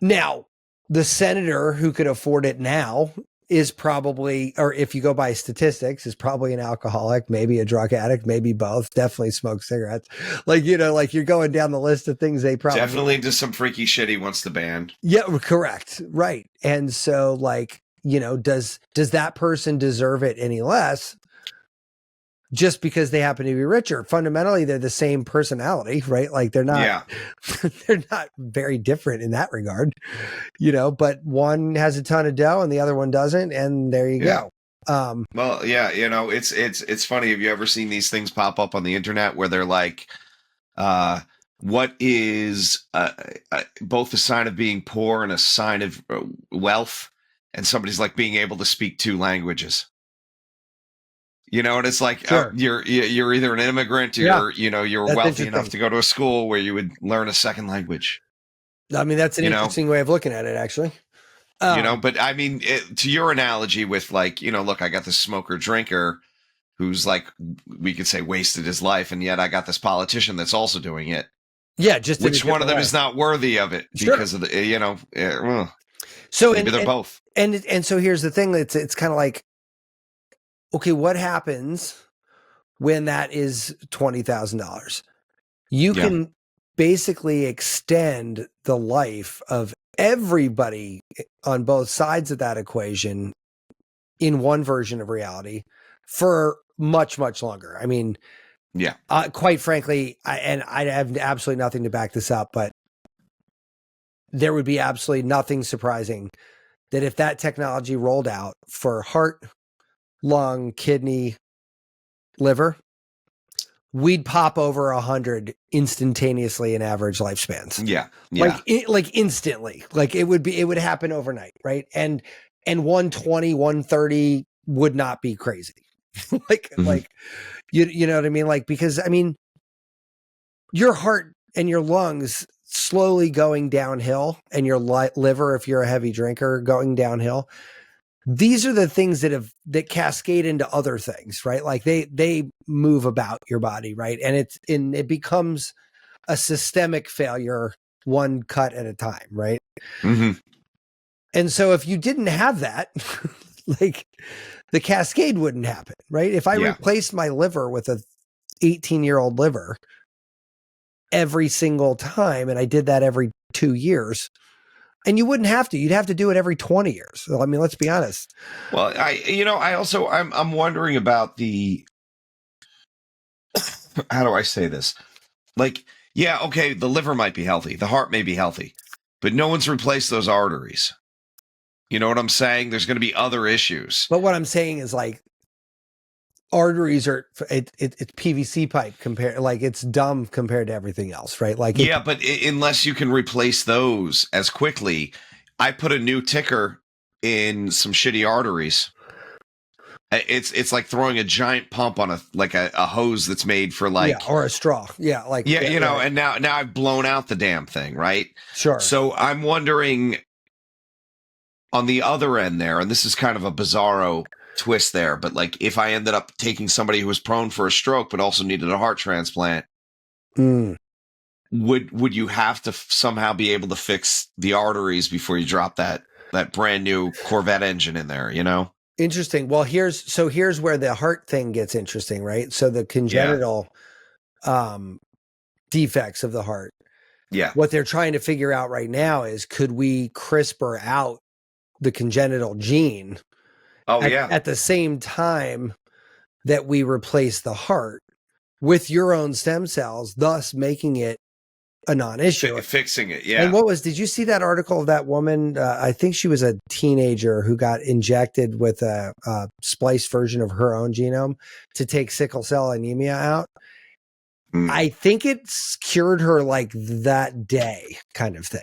Now, the senator who could afford it now is probably, or if you go by statistics, is probably an alcoholic, maybe a drug addict, maybe both, definitely smoke cigarettes. Like, like you're going down the list of things they probably definitely do some freaky shit he wants to ban. Yeah, correct. Right. And so like, does that person deserve it any less just because they happen to be richer? Fundamentally, they're the same personality, right? Like they're not, they're not very different in that regard, but one has a ton of dough and the other one doesn't. And there you go. Well, yeah, it's funny. Have you ever seen these things pop up on the internet where they're like, what is both a sign of being poor and a sign of wealth? And somebody's like being able to speak 2 languages. And it's like, sure. You're either an immigrant or you're wealthy enough to go to a school where you would learn a second language. I mean, that's an interesting way of looking at it, actually. But I mean, to your analogy with like, look, I got this smoker drinker who's like, we could say wasted his life. And yet I got this politician that's also doing it. Yeah. Just which one of them is not worthy of it because of the, so maybe they're both. And so here's the thing. It's kind of like, okay, what happens when that is $20,000? You can basically extend the life of everybody on both sides of that equation in one version of reality for much, much longer. I mean, quite frankly, I have absolutely nothing to back this up, but there would be absolutely nothing surprising that if that technology rolled out for heart, lung, kidney, liver, we'd pop over 100 instantaneously in average lifespans. Yeah. Like instantly. Like it would happen overnight, right? And 120, 130 would not be crazy. Like you know what I mean? Like, because I mean, your heart and your lungs slowly going downhill, and your liver, if you're a heavy drinker, going downhill. These are the things that cascade into other things, right? Like they move about your body, right? And it becomes a systemic failure, one cut at a time, right? Mm-hmm. And so if you didn't have that, like the cascade wouldn't happen, right? If I replaced my liver with a 18-year-old liver every single time, and I did that every 2 years, and you wouldn't have to. You'd have to do it every 20 years. So, I mean, let's be honest. Well, I'm wondering about the, how do I say this? Like, yeah, okay, the liver might be healthy. The heart may be healthy, but no one's replaced those arteries. You know what I'm saying? There's going to be other issues. But what I'm saying is like, arteries are it's PVC pipe compared, like it's dumb compared to everything else, right? Like but unless you can replace those as quickly, I put a new ticker in some shitty arteries. It's like throwing a giant pump on a hose that's made for like or a straw, and now I've blown out the damn thing, right? Sure. So I'm wondering on the other end there, and this is kind of a bizarro twist there, but like if I ended up taking somebody who was prone for a stroke but also needed a heart transplant, would you have to somehow be able to fix the arteries before you drop that brand new Corvette engine in there, Interesting. Well, here's where the heart thing gets interesting, right? So the congenital defects of the heart. Yeah. What they're trying to figure out right now is, could we CRISPR out the congenital gene? At the same time that we replace the heart with your own stem cells, thus making it a non-issue. Fixing it, yeah. And did you see that article of that woman? I think she was a teenager who got injected with a spliced version of her own genome to take sickle cell anemia out. I think it's cured her like that day kind of thing.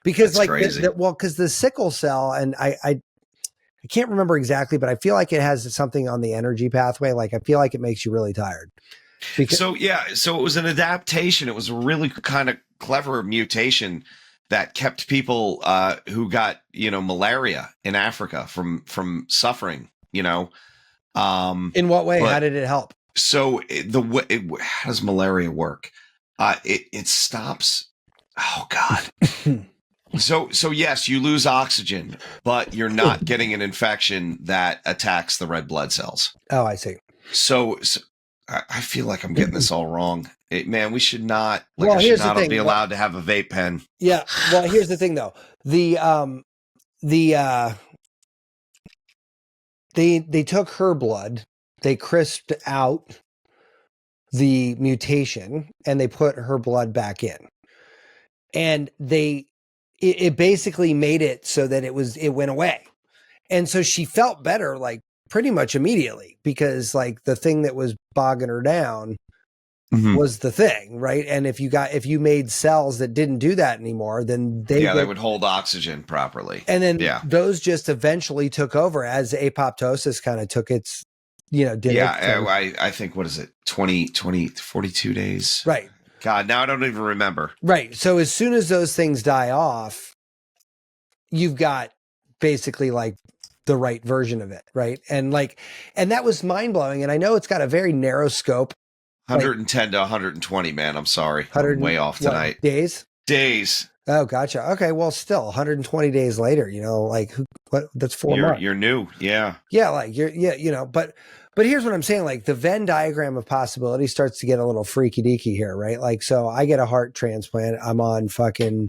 Because because the sickle cell, and I can't remember exactly, but I feel like it has something on the energy pathway. Like I feel like it makes you really tired. So it was an adaptation. It was a really kind of clever mutation that kept people who got malaria in Africa from suffering. In what way? How did it help? So how does malaria work? It stops. Oh God. So yes, you lose oxygen, but you're not getting an infection that attacks the red blood cells. Oh, I see. So I feel like I'm getting this all wrong. Man, we should not. I should not be allowed to have a vape pen. Yeah. Well, here's the thing, though. They took her blood, they crisped out the mutation, and they put her blood back in, and it basically made it so that it went away, and so she felt better like pretty much immediately, because like the thing that was bogging her down was the thing, right? And if you made cells that didn't do that anymore, then they would hold oxygen properly, and then those just eventually took over as apoptosis kind of took its I think, what is it, 42 days, right? God, now I don't even remember. Right. So as soon as those things die off, you've got basically like the right version of it, right? And that was mind blowing. And I know it's got a very narrow scope. 110 to 120, man. I'm sorry. I'm way off tonight. Days? Days. Oh, gotcha. Okay. Well, still 120 days later, that's 4 months. You're new. Yeah. Yeah. But here's what I'm saying. Like the Venn diagram of possibility starts to get a little freaky deaky here, right? Like, so I get a heart transplant. I'm on fucking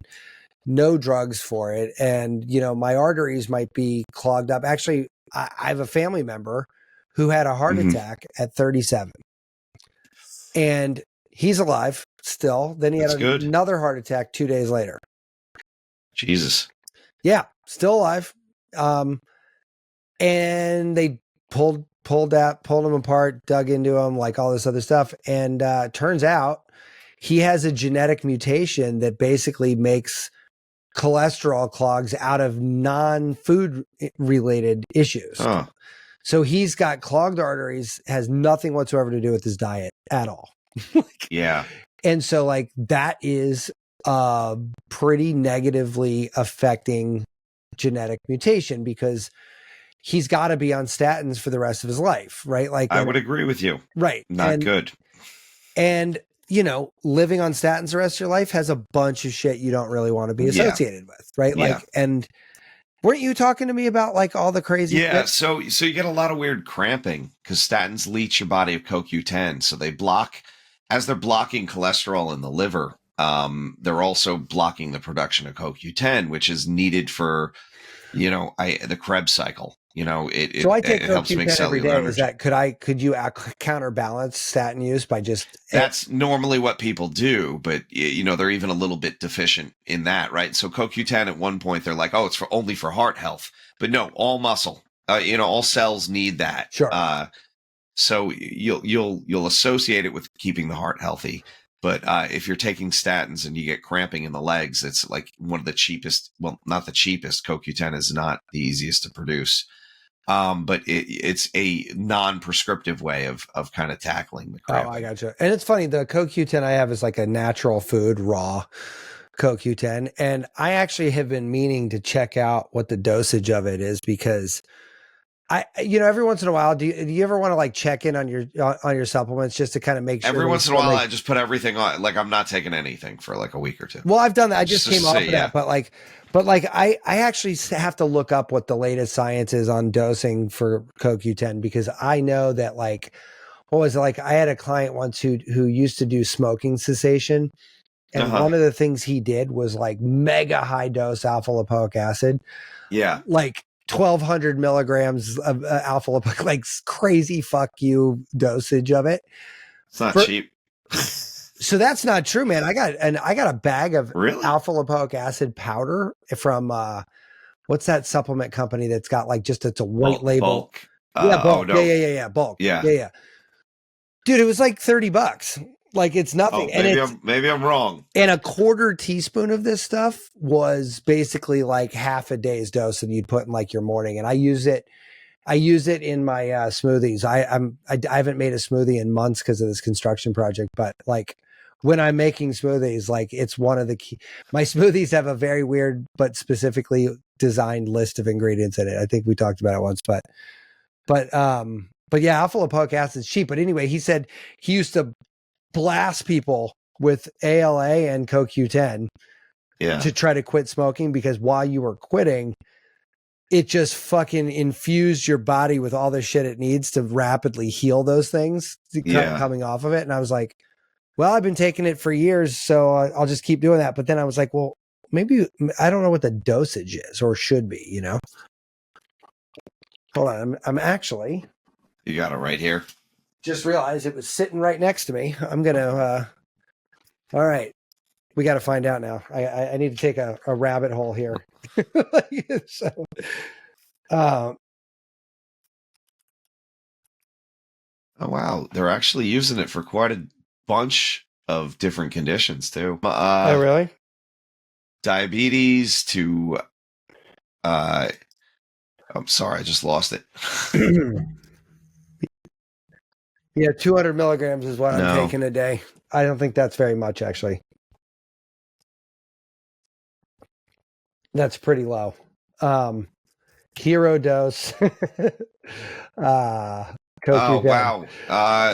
no drugs for it. And, my arteries might be clogged up. Actually, I have a family member who had a heart attack at 37. And he's alive still. Then he had another heart attack 2 days later. Jesus. Yeah, still alive. And they pulled him apart, dug into him, like all this other stuff. And turns out he has a genetic mutation that basically makes cholesterol clogs out of non-food related issues. Oh. So he's got clogged arteries, has nothing whatsoever to do with his diet at all. Yeah. And so that is pretty negatively affecting genetic mutation, because he's got to be on statins for the rest of his life, right? I would agree with you. Right. Not good. And, living on statins the rest of your life has a bunch of shit you don't really want to be associated with, right? Yeah. And weren't you talking to me about all the crazy shit? So you get a lot of weird cramping because statins leach your body of CoQ10. So they as they're blocking cholesterol in the liver, they're also blocking the production of CoQ10, which is needed for, the Krebs cycle. So I take CoQ10 every day. Could you counterbalance statin use by just? That's normally what people do, but they're even a little bit deficient in that, right? So CoQ10 at one point they're like, oh, it's only for heart health, but no, all muscle, all cells need that. Sure. So you'll associate it with keeping the heart healthy. But if you're taking statins and you get cramping in the legs, it's like one of the cheapest. Well, not the cheapest. CoQ10 is not the easiest to produce. But it's a non-prescriptive way of kind of tackling the cramping. Oh, I gotcha. And it's funny, the CoQ10 I have is like a natural food, raw CoQ10. And I actually have been meaning to check out what the dosage of it is, because every once in a while, do you ever want to check in on your supplements just to kind of make sure? Every once in a while, I just put everything on. I'm not taking anything for a week or two. Well, I've done that. I just came off of that, but I actually have to look up what the latest science is on dosing for CoQ10, because I know that what was it? I had a client once who used to do smoking cessation, and one of the things he did was mega high dose alpha lipoic acid. Yeah. 1,200 milligrams of alpha lipoic, like crazy fuck you dosage of it. It's not cheap. So that's not true, man. I got a bag of alpha lipoic acid powder from what's that supplement company that's got like just it's a white label. Bulk. Yeah, bulk. No. Yeah. Bulk. Yeah. Dude, it was like $30. Like it's nothing. Maybe I'm wrong. And a quarter teaspoon of this stuff was basically like half a day's dose that you'd put in like your morning. And I use it in my smoothies. I haven't made a smoothie in months because of this construction project, but like when I'm making smoothies, like it's one of the key. My smoothies have a very weird but specifically designed list of ingredients in it. I think we talked about it once, but yeah, alpha lipoic acid is cheap. But anyway, he said he used to blast people with ALA and CoQ10 to try to quit smoking, because while you were quitting, it just fucking infused your body with all the shit it needs to rapidly heal those things coming off of it. And I was like, well, I've been taking it for years, so I'll just keep doing that. But then I was like, well, maybe I don't know what the dosage is or should be, you know? Hold on. I'm actually. You got it right here. Just realized it was sitting right next to me. I'm going to, all right. We got to find out now. I need to take a rabbit hole here. So, oh, wow. They're actually using it for quite a bunch of different conditions too. Oh, really? Diabetes to, I'm sorry, I just lost it. Yeah, 200 milligrams is what I'm taking a day. I don't think that's very much, actually. That's pretty low. Hero dose. Oh, wow.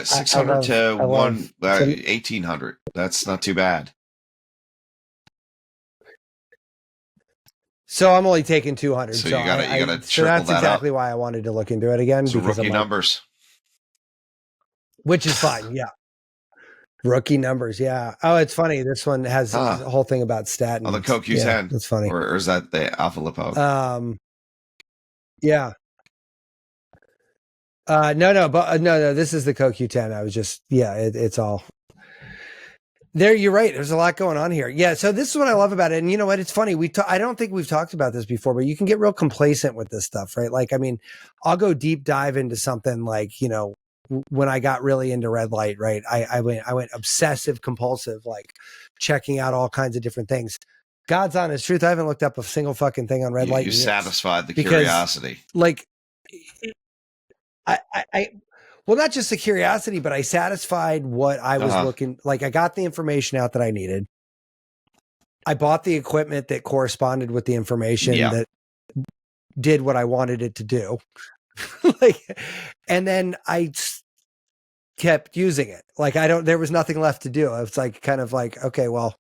600 to 1,800. That's not too bad. So I'm only taking 200. So you gotta triple that. So that's exactly why I wanted to look into it again. So rookie numbers. Which is fine, yeah. Rookie numbers, yeah. Oh, it's funny. This one has a whole thing about statins. Oh, the CoQ10. Yeah, that's funny. Or is that the alpha lipoic? Yeah. No. This is the CoQ10. I was just, it's all there. You're right. There's a lot going on here. Yeah. So this is what I love about it. And you know what? It's funny. I don't think we've talked about this before, but you can get real complacent with this stuff, right? Like, I mean, I'll go deep dive into something like, you know, when I got really into red light, right? I went obsessive compulsive, like checking out all kinds of different things. God's honest truth, I haven't looked up a single fucking thing on red light. You satisfied the curiosity. Like, well, not just the curiosity, but I satisfied what I was looking, like I got the information out that I needed. I bought the equipment that corresponded with the information that did what I wanted it to do. Like, and then I kept using it. Like, there was nothing left to do. It's like, kind of like, okay, well,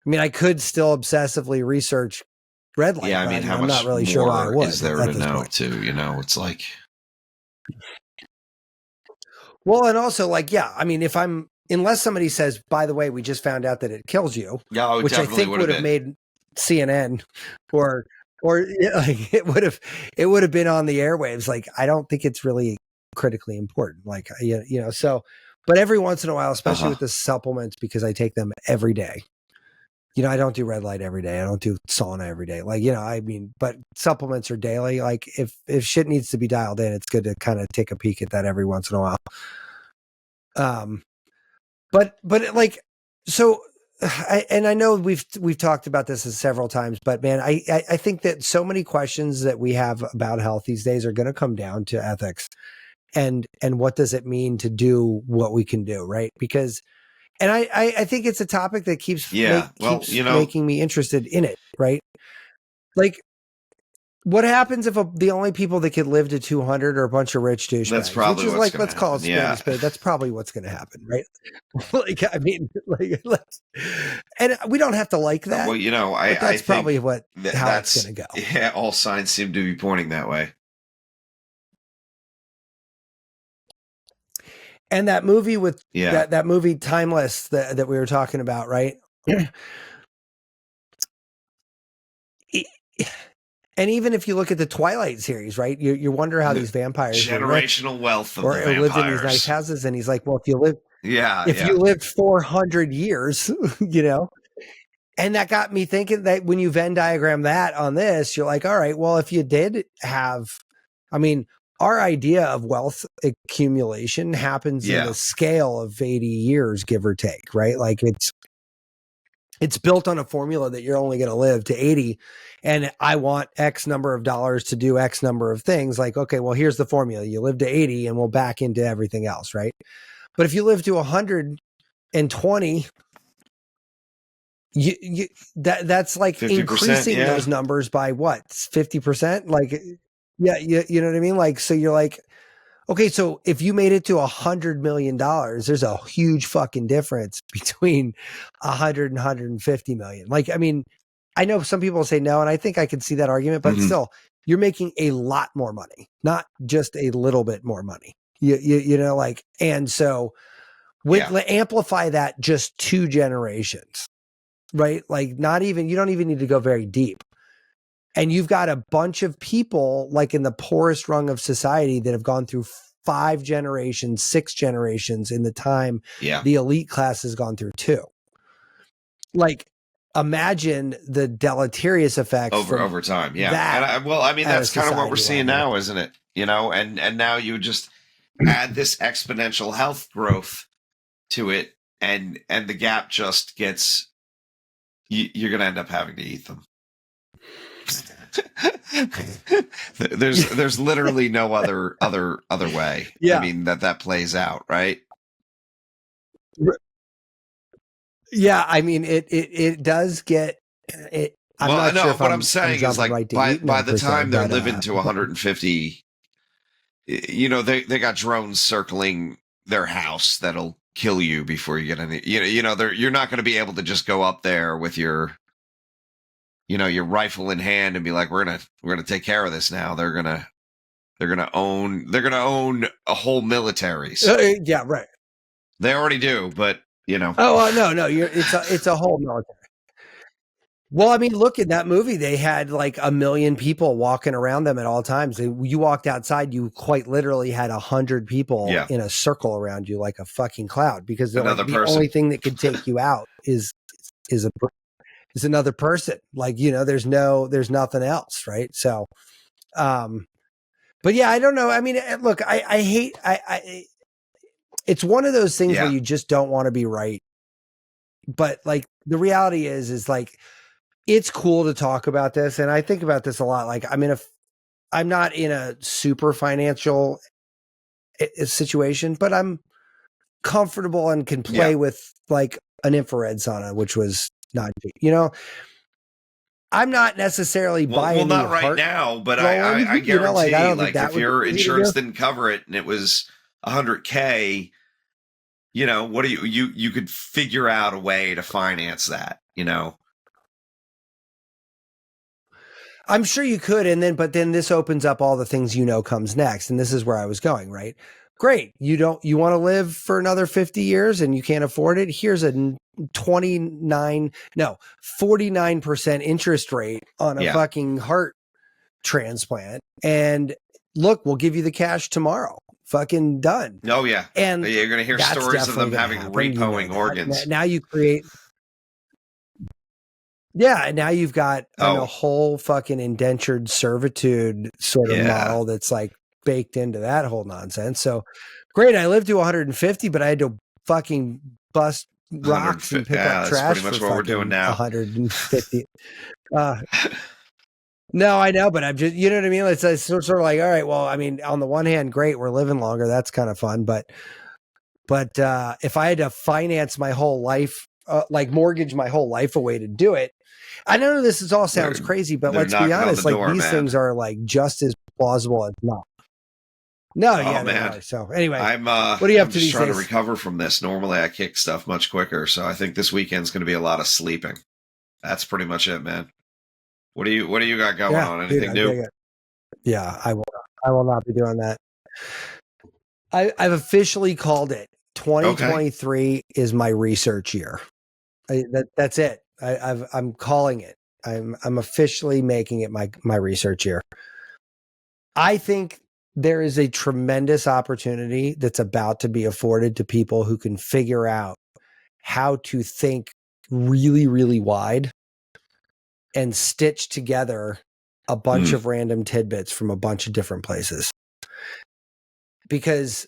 I mean, I could still obsessively research red light. Yeah. I mean, how much not really sure why I would, is there to know too? You know, it's like, well, and also like, yeah, I mean, unless somebody says, by the way, we just found out that it kills you, which I think would have made CNN or like it would have been on the airwaves. Like, I don't think it's really critically important. Like, you know, so, but every once in a while, especially with the supplements, because I take them every day. You know, I don't do red light every day. I don't do sauna every day. Like, you know, I mean, but supplements are daily. Like, if shit needs to be dialed in, it's good to kind of take a peek at that every once in a while. But like, so, I know we've talked about this several times, but man, I think that so many questions that we have about health these days are going to come down to ethics and what does it mean to do what we can do, right? Because, and I think it's a topic that keeps making me interested in it, right? Like, what happens if the only people that could live to 200 are a bunch of rich douchebags? That's probably what's like, let's call it a spade. That's probably what's going to happen, right? Like, I mean, like, and we don't have to like that. Well, you know, that's probably how it's going to go. Yeah, all signs seem to be pointing that way. And that movie with that movie Timeless that we were talking about, right? And even if you look at the Twilight series, right, you wonder how these vampires generational wealth of or the vampires lived in these nice houses. And he's like, well, if you lived 400 years, you know, and that got me thinking that when you Venn diagram that on this, you're like, all right, well, if you did have, I mean, our idea of wealth accumulation happens in a scale of 80 years, give or take, right? Like it's built on a formula that you're only going to live to 80. And I want X number of dollars to do X number of things. Like, okay, well, here's the formula. You live to 80 and we'll back into everything else, right? But if you live to 120, that's like 50%, increasing those numbers by what? 50%? Like, yeah, you know what I mean? Like, so you're like, okay, so if you made it to $100 million, there's a huge fucking difference between 100 and 150 million. Like, I mean, I know some people say no, and I think I can see that argument, but still, you're making a lot more money, not just a little bit more money. You know, like, and so amplify that just 2 generations, right? Like, you don't even need to go very deep. And you've got a bunch of people like in the poorest rung of society that have gone through 5 generations, 6 generations in the time the elite class has gone through 2. Like, imagine the deleterious effects over time. Yeah. And I mean, that's kind of what we're seeing now, isn't it? You know, and now you just add this exponential health growth to it, and the gap just gets, you're going to end up having to eat them. there's literally no other way. I mean, that plays out, right? Yeah, I mean, it does get it. I'm not sure what I'm saying is, like, by the time they're living to 150, you know, they got drones circling their house that'll kill you before you get any. You know, you're not going to be able to just go up there with your rifle in hand and be like, we're gonna take care of this now. They're gonna own a whole militaries. Yeah, right. They already do, but you know. Oh no, it's a whole military. Well, I mean, look, in that movie, they had like 1 million people walking around them at all times. You walked outside, you quite literally had 100 people in a circle around you, like a fucking cloud, because the only thing that could take you out is another person. Like, you know, there's nothing else. Right. So, but yeah, I don't know. I mean, look, I hate, it's one of those things where you just don't want to be right. But like, the reality is like, it's cool to talk about this. And I think about this a lot. Like, I'm not in a super financial situation, but I'm comfortable and can play with like an infrared sauna, which was not, you know, I'm not necessarily buying. Well, not right now, but I guarantee, like if your insurance didn't cover it and it was $100K, you know, what do you could figure out a way to finance that, you know? I'm sure you could. But then this opens up all the things, you know, comes next. And this is where I was going, right? Great. You want to live for another 50 years and you can't afford it. Here's a 49% interest rate on a fucking heart transplant. And look, we'll give you the cash tomorrow. Fucking done. Oh yeah. And you're going to hear stories of them having repoing organs. Now you create. Yeah, and now you've got a whole fucking indentured servitude sort of model that's like baked into that whole nonsense. So great, I lived to 150, but I had to fucking bust rocks and pick up trash pretty much for what we're doing now. 150. No, I know, but I'm just, you know what I mean? It's sort of like, all right, well, I mean, on the one hand, great, we're living longer. That's kind of fun. But if I had to finance my whole life, like mortgage my whole life away to do it, I know this all sounds crazy, but let's be honest, like these things are like just as plausible as not. No, man. So anyway, what are you up to these days? I'm trying to recover from this. Normally I kick stuff much quicker. So I think this weekend's going to be a lot of sleeping. That's pretty much it, man. What do you got going on? Anything new? Yeah, I will not be doing that. I've officially called it. 2023 is my research year. That's it. I'm calling it. I'm officially making it my research here. I think there is a tremendous opportunity that's about to be afforded to people who can figure out how to think really, really wide and stitch together a bunch of random tidbits from a bunch of different places. Because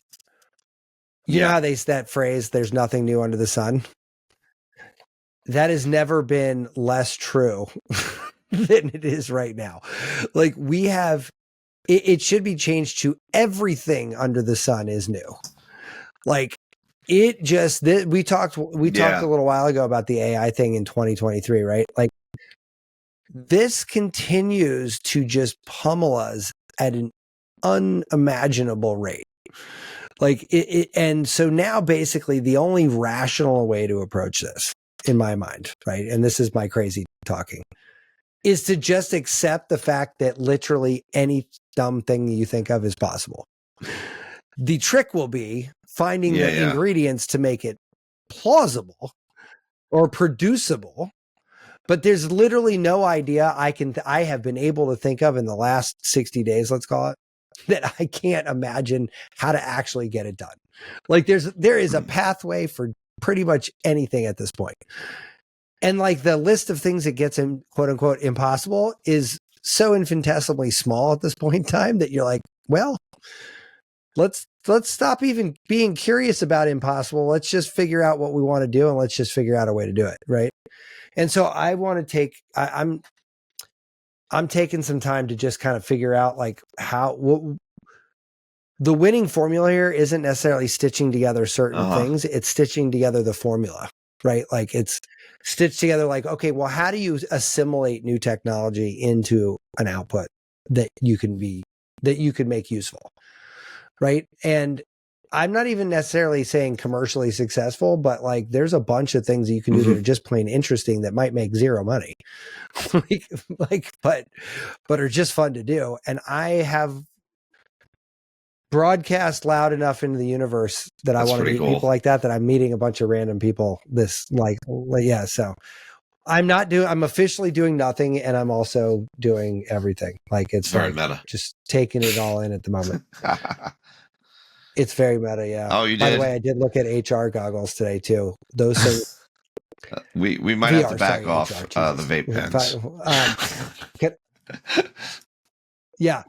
you know how that phrase, there's nothing new under the sun? That has never been less true than it is right now. Like we have, it should be changed to everything under the sun is new. Like it just, we talked a little while ago about the AI thing in 2023, right? Like this continues to just pummel us at an unimaginable rate. Like and so now basically the only rational way to approach this in my mind, right? And this is my crazy talking, is to just accept the fact that literally any dumb thing you think of is possible. The trick will be finding the ingredients to make it plausible or producible. But there's literally no idea I have been able to think of in the last 60 days, let's call it, that I can't imagine how to actually get it done. Like there is a pathway for pretty much anything at this point. And like the list of things that gets in quote unquote impossible is so infinitesimally small at this point in time that you're like, well, let's stop even being curious about impossible. Let's just figure out what we want to do and let's just figure out a way to do it. Right. And so I want to take, I'm taking some time to just kind of figure out like the winning formula here isn't necessarily stitching together certain things. It's stitching together the formula, right? Like it's stitched together like, okay, well, how do you assimilate new technology into an output that you can make useful, right? And I'm not even necessarily saying commercially successful, but like there's a bunch of things that you can do that are just plain interesting that might make zero money, but are just fun to do. And I have broadcast loud enough into the universe that I want to meet people like that I'm meeting a bunch of random people so I'm officially doing nothing and I'm also doing everything. Like it's very like meta. Just taking it all in at the moment. It's very meta, yeah. Oh, you did? By the way, I did look at HR goggles today too. Those things. we might have to back off the vape pens. No.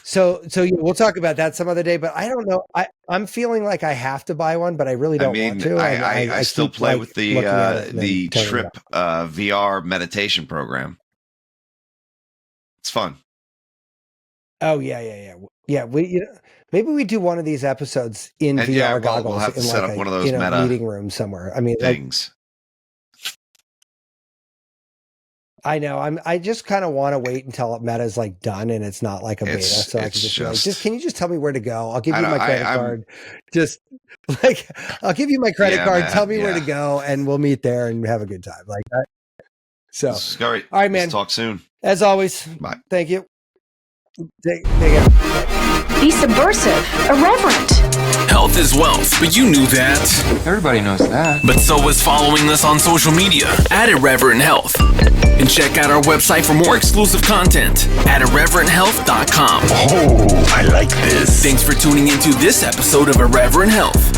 So we'll talk about that some other day. But I don't know. I'm feeling like I have to buy one, but I really don't want to. I still play with the Trip VR meditation program. It's fun. Oh yeah. Maybe we do one of these episodes in VR goggles. We'll have to set up one of those meta meeting rooms somewhere. I mean, things. I know. I just kind of want to wait until Meta's like done and it's not like a beta, so I can just can you just tell me where to go? I'll give you my credit card. Just like I'll give you my credit card. Tell me where to go, and we'll meet there and have a good time. Like that. So, all right, man. Let's talk soon. As always. Bye. Thank you. Be subversive, irreverent. Health is wealth, but you knew that. Everybody knows that. But so is following us on social media at Irreverent Health. And check out our website for more exclusive content at irreverenthealth.com. Oh, I like this. Thanks for tuning into this episode of Irreverent Health.